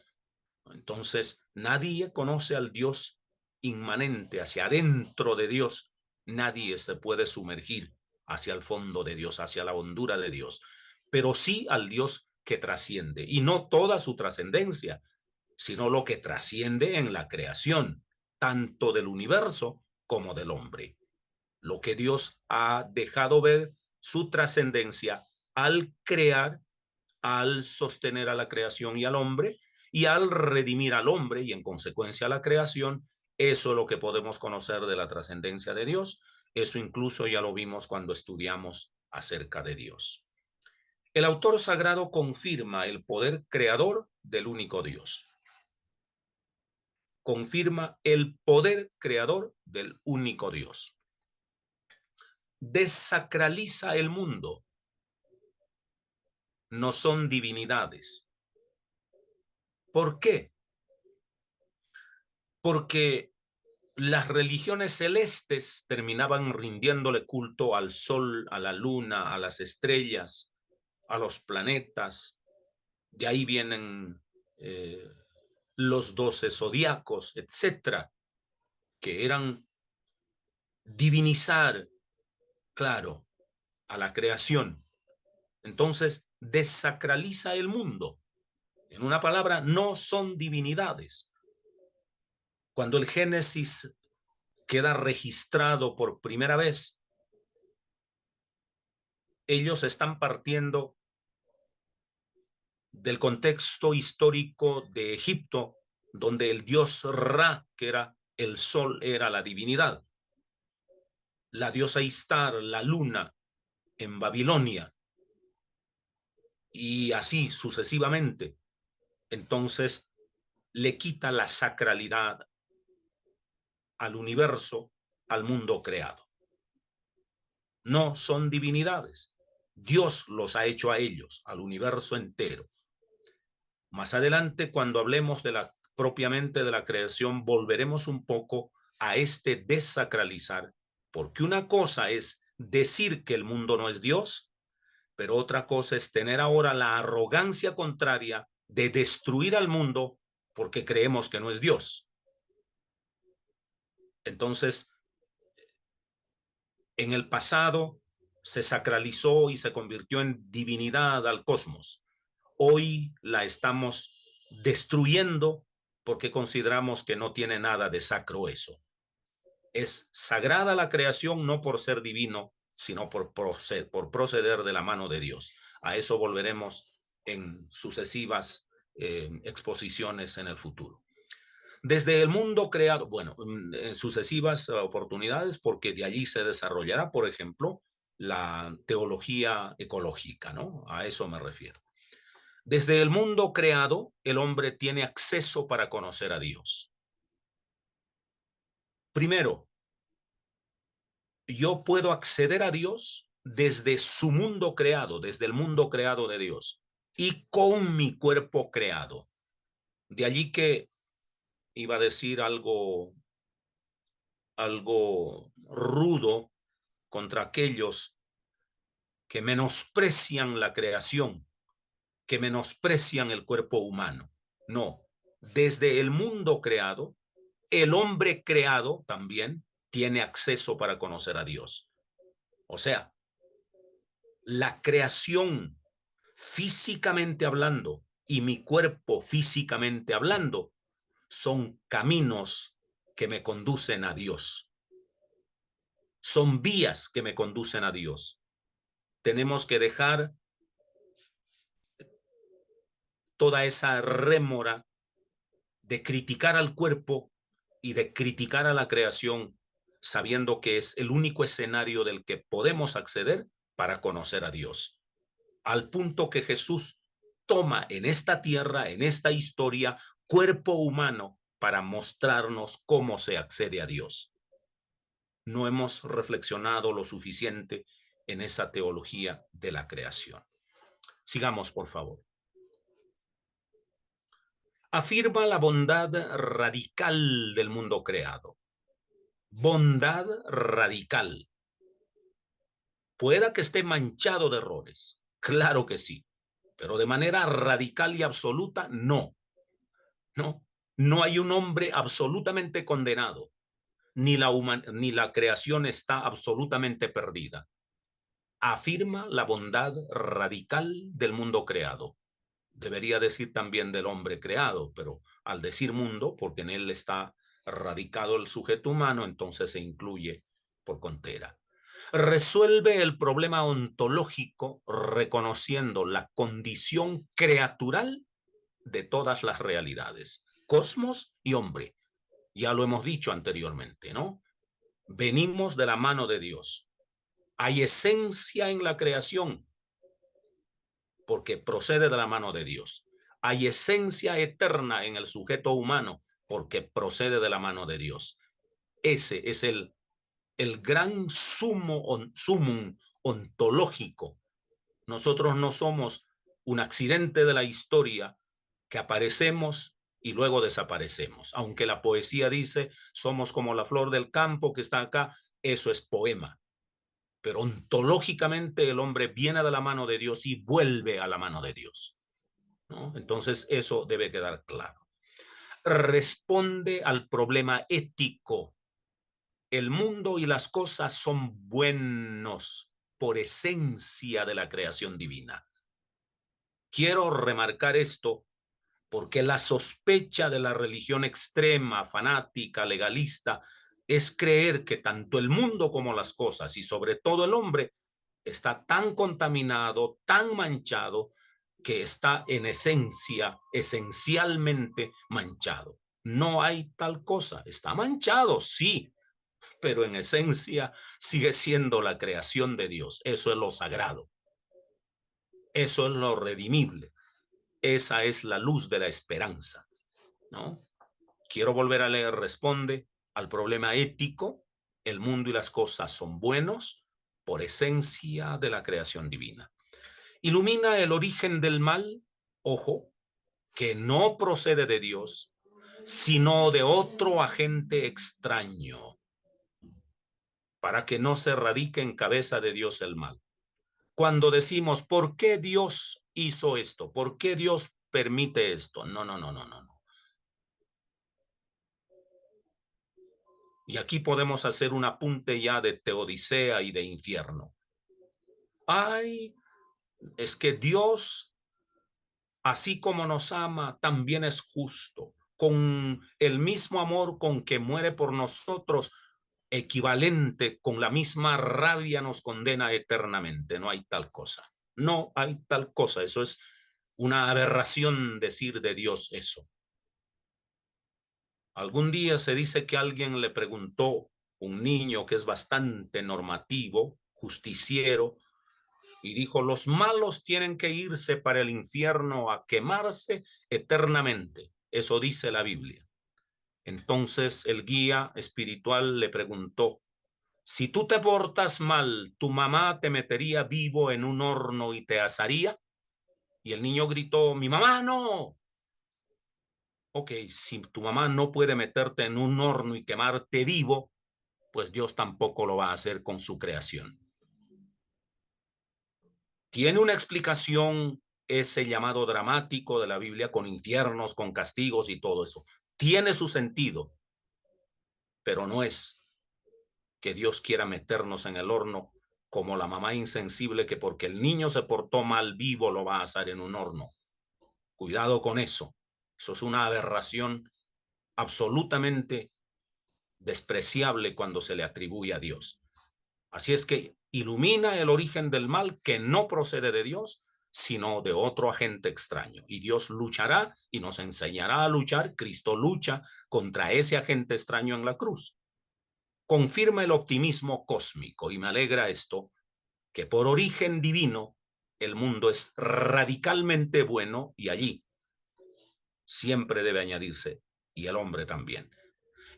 Entonces, nadie conoce al Dios inmanente, hacia adentro de Dios. Nadie se puede sumergir hacia el fondo de Dios, hacia la hondura de Dios, pero sí al Dios que trasciende, y no toda su trascendencia, sino lo que trasciende en la creación, tanto del universo como del hombre. Lo que Dios ha dejado ver, su trascendencia al crear, al sostener a la creación y al hombre, y al redimir al hombre y en consecuencia a la creación, eso es lo que podemos conocer de la trascendencia de Dios. Eso incluso ya lo vimos cuando estudiamos acerca de Dios. El autor sagrado confirma el poder creador del único Dios. Confirma el poder creador del único Dios. Desacraliza el mundo. No son divinidades. ¿Por qué? Porque las religiones celestes terminaban rindiéndole culto al sol, a la luna, a las estrellas, a los planetas. De ahí vienen los 12 zodiacos, etcétera, que eran divinizar, claro, a la creación. Entonces, desacraliza el mundo. En una palabra, no son divinidades. Cuando el Génesis queda registrado por primera vez, ellos están partiendo del contexto histórico de Egipto, donde el dios Ra, que era el sol, era la divinidad. La diosa Istar, la luna, en Babilonia, y así sucesivamente. Entonces, le quita la sacralidad al universo, al mundo creado. No son divinidades. Dios los ha hecho a ellos, al universo entero. Más adelante, cuando hablemos de la propiamente de la creación, volveremos un poco a este desacralizar, porque una cosa es decir que el mundo no es Dios, pero otra cosa es tener ahora la arrogancia contraria de destruir al mundo porque creemos que no es Dios. Entonces, en el pasado se sacralizó y se convirtió en divinidad al cosmos. Hoy la estamos destruyendo porque consideramos que no tiene nada de sacro eso. Es sagrada la creación no por ser divino, sino por proceder de la mano de Dios. A eso volveremos en sucesivas exposiciones en el futuro. Desde el mundo creado, bueno, en sucesivas oportunidades, porque de allí se desarrollará, por ejemplo, la teología ecológica, ¿no? A eso me refiero. Desde el mundo creado, el hombre tiene acceso para conocer a Dios. Primero, yo puedo acceder a Dios desde su mundo creado, desde el mundo creado de Dios, y con mi cuerpo creado. De allí que iba a decir algo rudo contra aquellos que menosprecian la creación, que menosprecian el cuerpo humano. No, desde el mundo creado, el hombre creado también tiene acceso para conocer a Dios. O sea, la creación físicamente hablando y mi cuerpo físicamente hablando son caminos que me conducen a Dios. Son vías que me conducen a Dios. Tenemos que dejar toda esa rémora de criticar al cuerpo y de criticar a la creación, sabiendo que es el único escenario del que podemos acceder para conocer a Dios. Al punto que Jesús toma en esta tierra, en esta historia, cuerpo humano para mostrarnos cómo se accede a Dios. No hemos reflexionado lo suficiente en esa teología de la creación. Sigamos, por favor. Afirma la bondad radical del mundo creado. Bondad radical. Pueda que esté manchado de errores, claro que sí, pero de manera radical y absoluta, no. No, no hay un hombre absolutamente condenado, ni la creación está absolutamente perdida. Afirma la bondad radical del mundo creado. Debería decir también del hombre creado, pero al decir mundo, porque en él está radicado el sujeto humano, entonces se incluye por contera. Resuelve el problema ontológico reconociendo la condición creatural de todas las realidades, cosmos y hombre. Ya lo hemos dicho anteriormente, ¿no? Venimos de la mano de Dios. Hay esencia en la creación porque procede de la mano de Dios. Hay esencia eterna en el sujeto humano porque procede de la mano de Dios. Ese es el gran sumum ontológico. Nosotros no somos un accidente de la historia que aparecemos y luego desaparecemos. Aunque la poesía dice, somos como la flor del campo que está acá, eso es poema. Pero ontológicamente el hombre viene de la mano de Dios y vuelve a la mano de Dios, ¿no? Entonces eso debe quedar claro. Responde al problema ético. El mundo y las cosas son buenos por esencia de la creación divina. Quiero remarcar esto porque la sospecha de la religión extrema, fanática, legalista, es creer que tanto el mundo como las cosas, y sobre todo el hombre, está tan contaminado, tan manchado, que está en esencia, esencialmente manchado. No hay tal cosa. Está manchado, sí, pero en esencia sigue siendo la creación de Dios. Eso es lo sagrado. Eso es lo redimible. Esa es la luz de la esperanza, ¿no? Quiero volver a leer, responde al problema ético. El mundo y las cosas son buenos por esencia de la creación divina. Ilumina el origen del mal, ojo, que no procede de Dios, sino de otro agente extraño, para que no se radique en cabeza de Dios el mal. Cuando decimos, ¿por qué Dios hizo esto? ¿Por qué Dios permite esto? No. Y aquí podemos hacer un apunte ya de teodicea y de infierno. Ay, es que Dios, así como nos ama, también es justo. Con el mismo amor con que muere por nosotros, equivalente, con la misma rabia nos condena eternamente. No hay tal cosa. No hay tal cosa. Eso es una aberración decir de Dios eso. Algún día se dice que alguien le preguntó, un niño que es bastante normativo, justiciero, y dijo, los malos tienen que irse para el infierno a quemarse eternamente. Eso dice la Biblia. Entonces el guía espiritual le preguntó, si tú te portas mal, ¿tu mamá te metería vivo en un horno y te asaría? Y el niño gritó, mi mamá no. Ok, si tu mamá no puede meterte en un horno y quemarte vivo, pues Dios tampoco lo va a hacer con su creación. Tiene una explicación ese llamado dramático de la Biblia con infiernos, con castigos y todo eso. Tiene su sentido, pero no es que Dios quiera meternos en el horno como la mamá insensible que porque el niño se portó mal vivo lo va a asar en un horno. Cuidado con eso. Eso es una aberración absolutamente despreciable cuando se le atribuye a Dios. Así es que ilumina el origen del mal que no procede de Dios, sino de otro agente extraño. Y Dios luchará y nos enseñará a luchar. Cristo lucha contra ese agente extraño en la cruz. Confirma el optimismo cósmico y me alegra esto, que por origen divino el mundo es radicalmente bueno y allí siempre debe añadirse y el hombre también.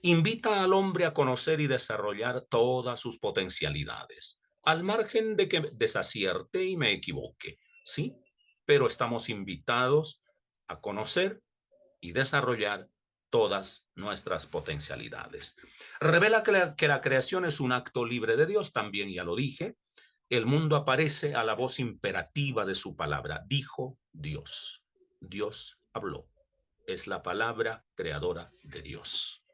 Invita al hombre a conocer y desarrollar todas sus potencialidades, al margen de que desacierte y me equivoque, ¿sí? Pero estamos invitados a conocer y desarrollar todas nuestras potencialidades. Revela que la creación es un acto libre de Dios, también ya lo dije. El mundo aparece a la voz imperativa de su palabra. Dijo Dios. Dios habló. Es la palabra creadora de Dios.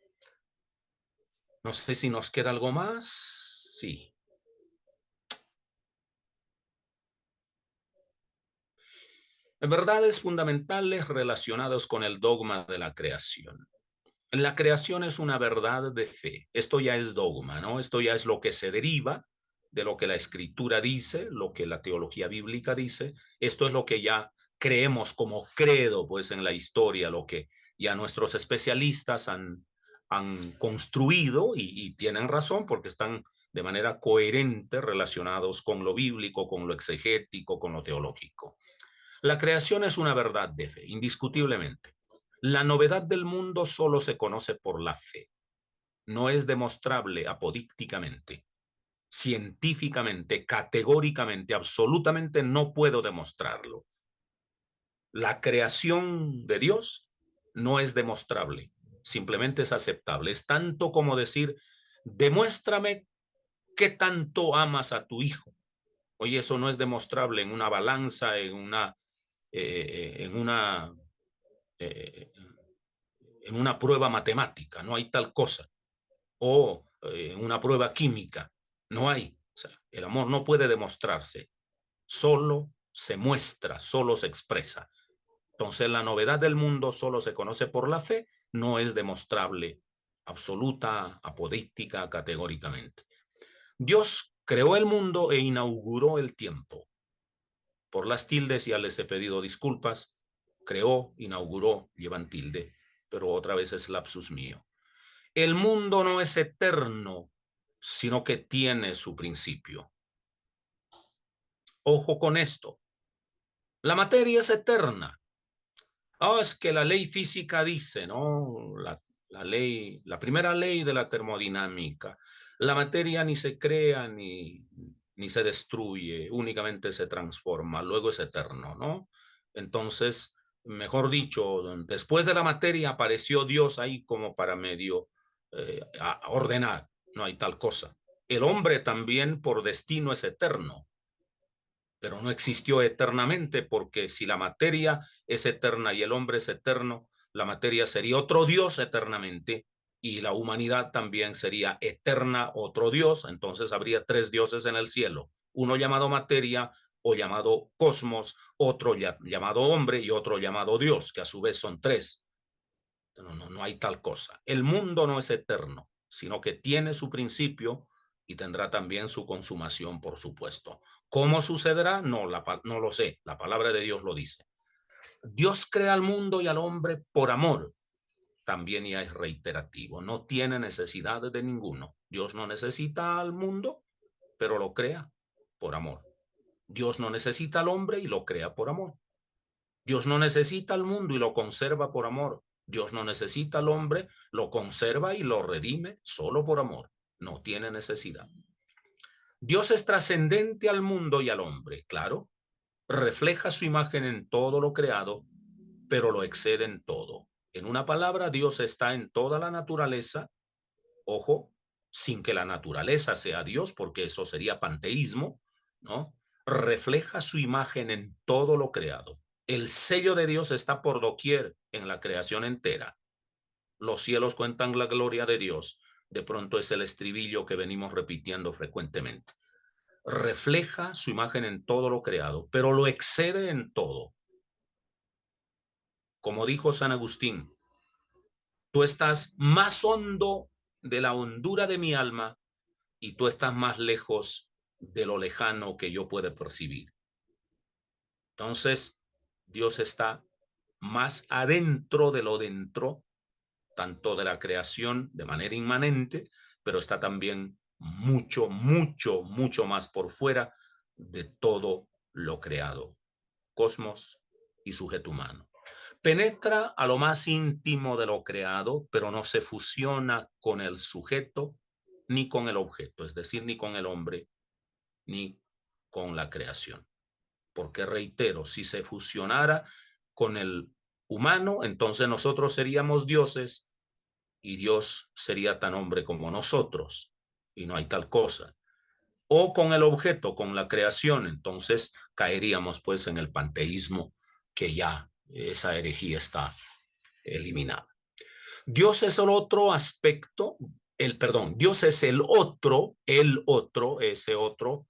No sé si nos queda algo más. Sí. Verdades fundamentales relacionadas con el dogma de la creación. La creación es una verdad de fe. Esto ya es dogma, ¿no? Esto ya es lo que se deriva de lo que la escritura dice, lo que la teología bíblica dice. Esto es lo que ya creemos como credo, pues, en la historia, lo que ya nuestros especialistas han construido, y tienen razón porque están de manera coherente relacionados con lo bíblico, con lo exegético, con lo teológico. La creación es una verdad de fe, indiscutiblemente. La novedad del mundo solo se conoce por la fe. No es demostrable apodícticamente, científicamente, categóricamente, absolutamente no puedo demostrarlo. La creación de Dios no es demostrable, simplemente es aceptable. Es tanto como decir, demuéstrame qué tanto amas a tu hijo. Oye, eso no es demostrable en una balanza, en una, eh, en una prueba matemática, no hay tal cosa. O en una prueba química, no hay. O sea, el amor no puede demostrarse, solo se muestra, solo se expresa. Entonces, la novedad del mundo solo se conoce por la fe, no es demostrable absoluta, apodíctica, categóricamente. Dios creó el mundo e inauguró el tiempo. Por las tildes ya les he pedido disculpas. Creó, inauguró, llevan tilde, pero otra vez es lapsus mío. El mundo no es eterno, sino que tiene su principio. Ojo con esto. La materia es eterna. Es que la ley física dice, ¿no? La primera ley de la termodinámica. La materia ni se crea ni se destruye, únicamente se transforma, luego es eterno, ¿no? Entonces, mejor dicho, después de la materia apareció Dios ahí como para medio a ordenar, no hay tal cosa. El hombre también por destino es eterno, pero no existió eternamente, porque si la materia es eterna y el hombre es eterno, la materia sería otro Dios eternamente y la humanidad también sería eterna, otro Dios. Entonces habría tres dioses en el cielo, uno llamado materia o llamado cosmos, otro llamado hombre y otro llamado Dios, que a su vez son tres. No hay tal cosa. El mundo no es eterno, sino que tiene su principio y tendrá también su consumación, por supuesto. ¿Cómo sucederá? No lo sé. La palabra de Dios lo dice. Dios crea al mundo y al hombre por amor. También ya es reiterativo. No tiene necesidad de ninguno. Dios no necesita al mundo, pero lo crea por amor. Dios no necesita al hombre y lo crea por amor. Dios no necesita al mundo y lo conserva por amor. Dios no necesita al hombre, lo conserva y lo redime solo por amor. No tiene necesidad. Dios es trascendente al mundo y al hombre, claro. Refleja su imagen en todo lo creado, pero lo excede en todo. En una palabra, Dios está en toda la naturaleza, ojo, sin que la naturaleza sea Dios, porque eso sería panteísmo, ¿no? Refleja su imagen en todo lo creado. El sello de Dios está por doquier en la creación entera. Los cielos cuentan la gloria de Dios. De pronto es el estribillo que venimos repitiendo frecuentemente. Refleja su imagen en todo lo creado, pero lo excede en todo. Como dijo San Agustín, tú estás más hondo de la hondura de mi alma y tú estás más lejos de lo lejano que yo pueda percibir. Entonces, Dios está más adentro de lo dentro, tanto de la creación de manera inmanente, pero está también mucho, mucho, mucho más por fuera de todo lo creado, cosmos y sujeto humano. Penetra a lo más íntimo de lo creado, pero no se fusiona con el sujeto ni con el objeto, es decir, ni con el hombre ni con la creación. Porque reitero, si se fusionara con el humano, entonces nosotros seríamos dioses y Dios sería tan hombre como nosotros, y no hay tal cosa. O con el objeto, con la creación, entonces caeríamos pues en el panteísmo, que ya esa herejía está eliminada. Dios es el otro aspecto, Dios es el otro, ese otro,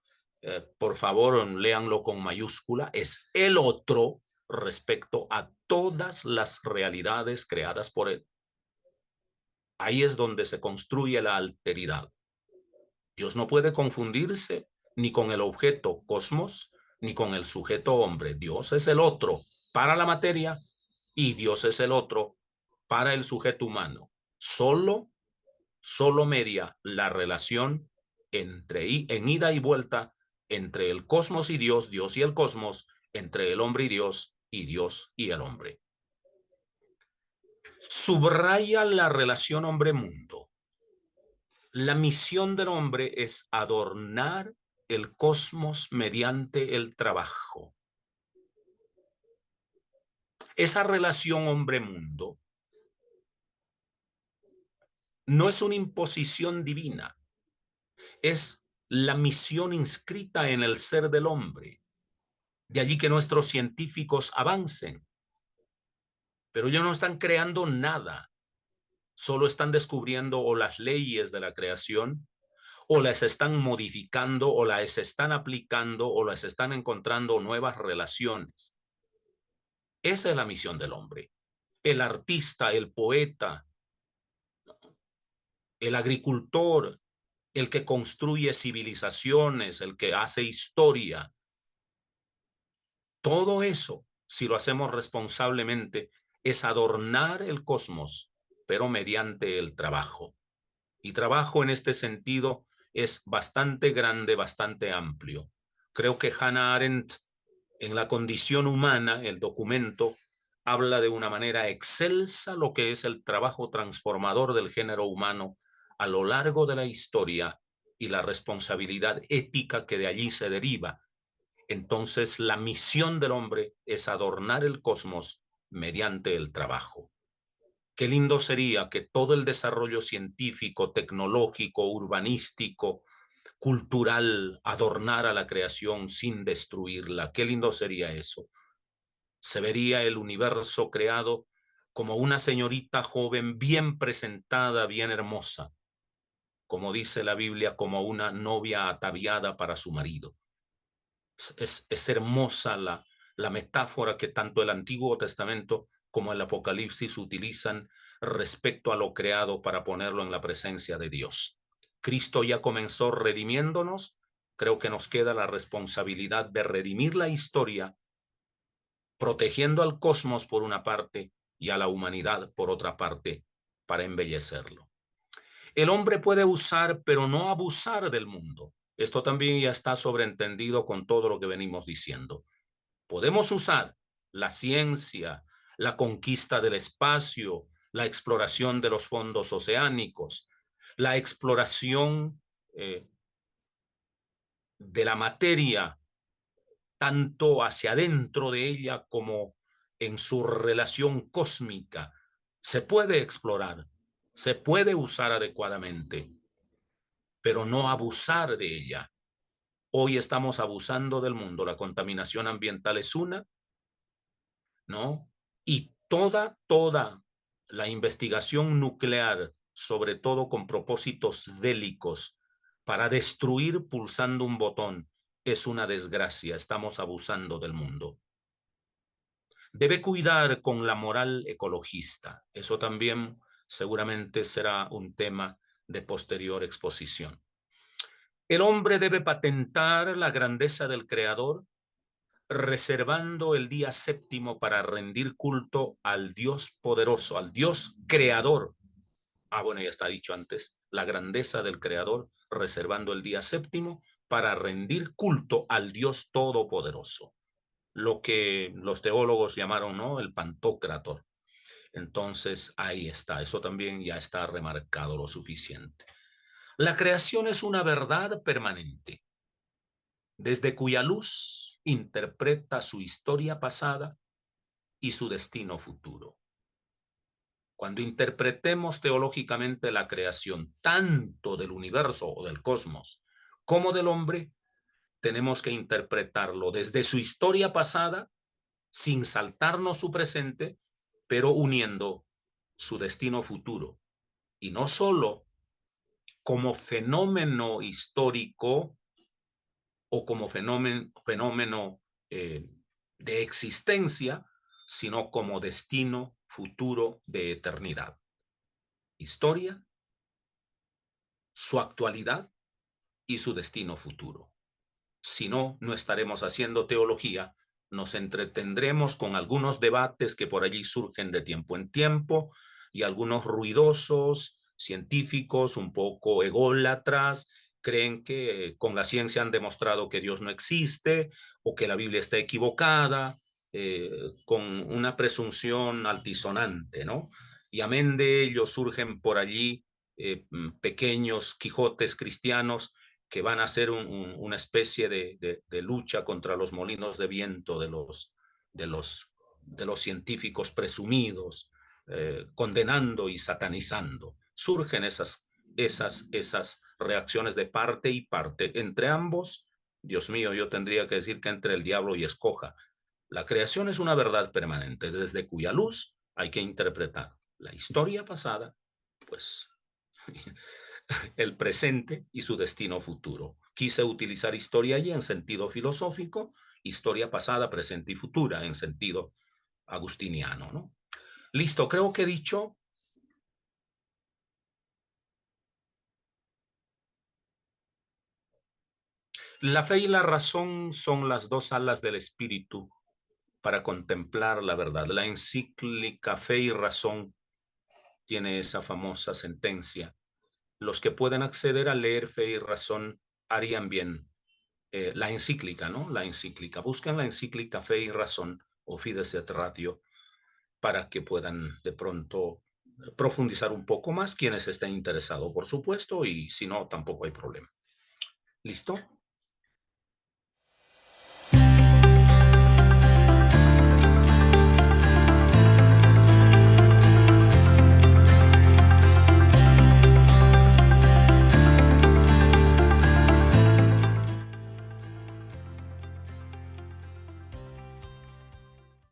por favor, léanlo con mayúscula, es el otro respecto a todas las realidades creadas por él. Ahí es donde se construye la alteridad. Dios no puede confundirse ni con el objeto cosmos, ni con el sujeto hombre. Dios es el otro. para la materia y Dios es el otro para el sujeto humano. Solo media la relación en ida y vuelta entre el cosmos y Dios y el cosmos, entre el hombre y Dios y el hombre. Subraya la relación hombre-mundo. La misión del hombre es adornar el cosmos mediante el trabajo. Esa relación hombre-mundo no es una imposición divina, es la misión inscrita en el ser del hombre. De allí que nuestros científicos avancen, pero ellos no están creando nada, solo están descubriendo o las leyes de la creación, o las están modificando, o las están aplicando, o las están encontrando nuevas relaciones. Esa es la misión del hombre. El artista, el poeta, el agricultor, el que construye civilizaciones, el que hace historia, todo eso, si lo hacemos responsablemente, es adornar el cosmos, pero mediante el trabajo. Y trabajo en este sentido es bastante grande, bastante amplio. Creo que Hannah Arendt, en La condición humana, el documento, habla de una manera excelsa lo que es el trabajo transformador del género humano a lo largo de la historia y la responsabilidad ética que de allí se deriva. Entonces, la misión del hombre es adornar el cosmos mediante el trabajo. Qué lindo sería que todo el desarrollo científico, tecnológico, urbanístico, cultural adornara la creación sin destruirla. Qué lindo sería eso. Se vería el universo creado como una señorita joven bien presentada, bien hermosa, como dice la Biblia, como una novia ataviada para su marido. Es hermosa la metáfora que tanto el Antiguo Testamento como el Apocalipsis utilizan respecto a lo creado para ponerlo en la presencia de Dios. Cristo ya comenzó redimiéndonos, creo que nos queda la responsabilidad de redimir la historia, protegiendo al cosmos por una parte y a la humanidad por otra parte, para embellecerlo. El hombre puede usar, pero no abusar del mundo. Esto también ya está sobreentendido con todo lo que venimos diciendo. Podemos usar la ciencia, la conquista del espacio, la exploración de los fondos oceánicos, la exploración de la materia, tanto hacia adentro de ella como en su relación cósmica. Se puede explorar, se puede usar adecuadamente, pero no abusar de ella. Hoy estamos abusando del mundo. La contaminación ambiental es una, ¿no? Y toda la investigación nuclear, sobre todo con propósitos bélicos, para destruir pulsando un botón, es una desgracia. Estamos abusando del mundo. Debe cuidar con la moral ecologista. Eso también seguramente será un tema de posterior exposición. El hombre debe patentar la grandeza del Creador, reservando el día séptimo para rendir culto al Dios poderoso, al Dios creador. Bueno, ya está dicho antes, la grandeza del Creador, reservando el día séptimo para rendir culto al Dios todopoderoso. Lo que los teólogos llamaron, ¿no?, el Pantocrator. Entonces, ahí está, eso también ya está remarcado lo suficiente. La creación es una verdad permanente, desde cuya luz interpreta su historia pasada y su destino futuro. Cuando interpretemos teológicamente la creación, tanto del universo o del cosmos como del hombre, tenemos que interpretarlo desde su historia pasada, sin saltarnos su presente, pero uniendo su destino futuro. Y no solo como fenómeno histórico o como fenómeno de existencia, sino como destino futuro de eternidad. Historia, su actualidad y su destino futuro. Si no, no estaremos haciendo teología, Nos entretendremos con algunos debates que por allí surgen de tiempo en tiempo y algunos ruidosos, científicos, un poco ególatras, creen que con la ciencia han demostrado que Dios no existe o que la Biblia está equivocada, con una presunción altisonante, ¿no? Y amén de ello surgen por allí pequeños Quijotes cristianos que van a ser una especie de lucha contra los molinos de viento de los, de los científicos presumidos, condenando y satanizando. Surgen esas reacciones de parte y parte. Entre ambos, Dios mío, yo tendría que decir que entre el diablo y escoja. La creación es una verdad permanente, desde cuya luz hay que interpretar la historia pasada, pues el presente y su destino futuro. Quise utilizar historia allí en sentido filosófico, historia pasada, presente y futura en sentido agustiniano, ¿no? Listo, creo que he dicho. La fe y la razón son las dos alas del espíritu para contemplar la verdad. La encíclica Fe y Razón tiene esa famosa sentencia. Los que pueden acceder a leer Fe y Razón harían bien. La encíclica, ¿no? La encíclica. Busquen la encíclica Fe y Razón o Fides et Ratio para que puedan de pronto profundizar un poco más quienes estén interesados, por supuesto, y si no, tampoco hay problema. ¿Listo?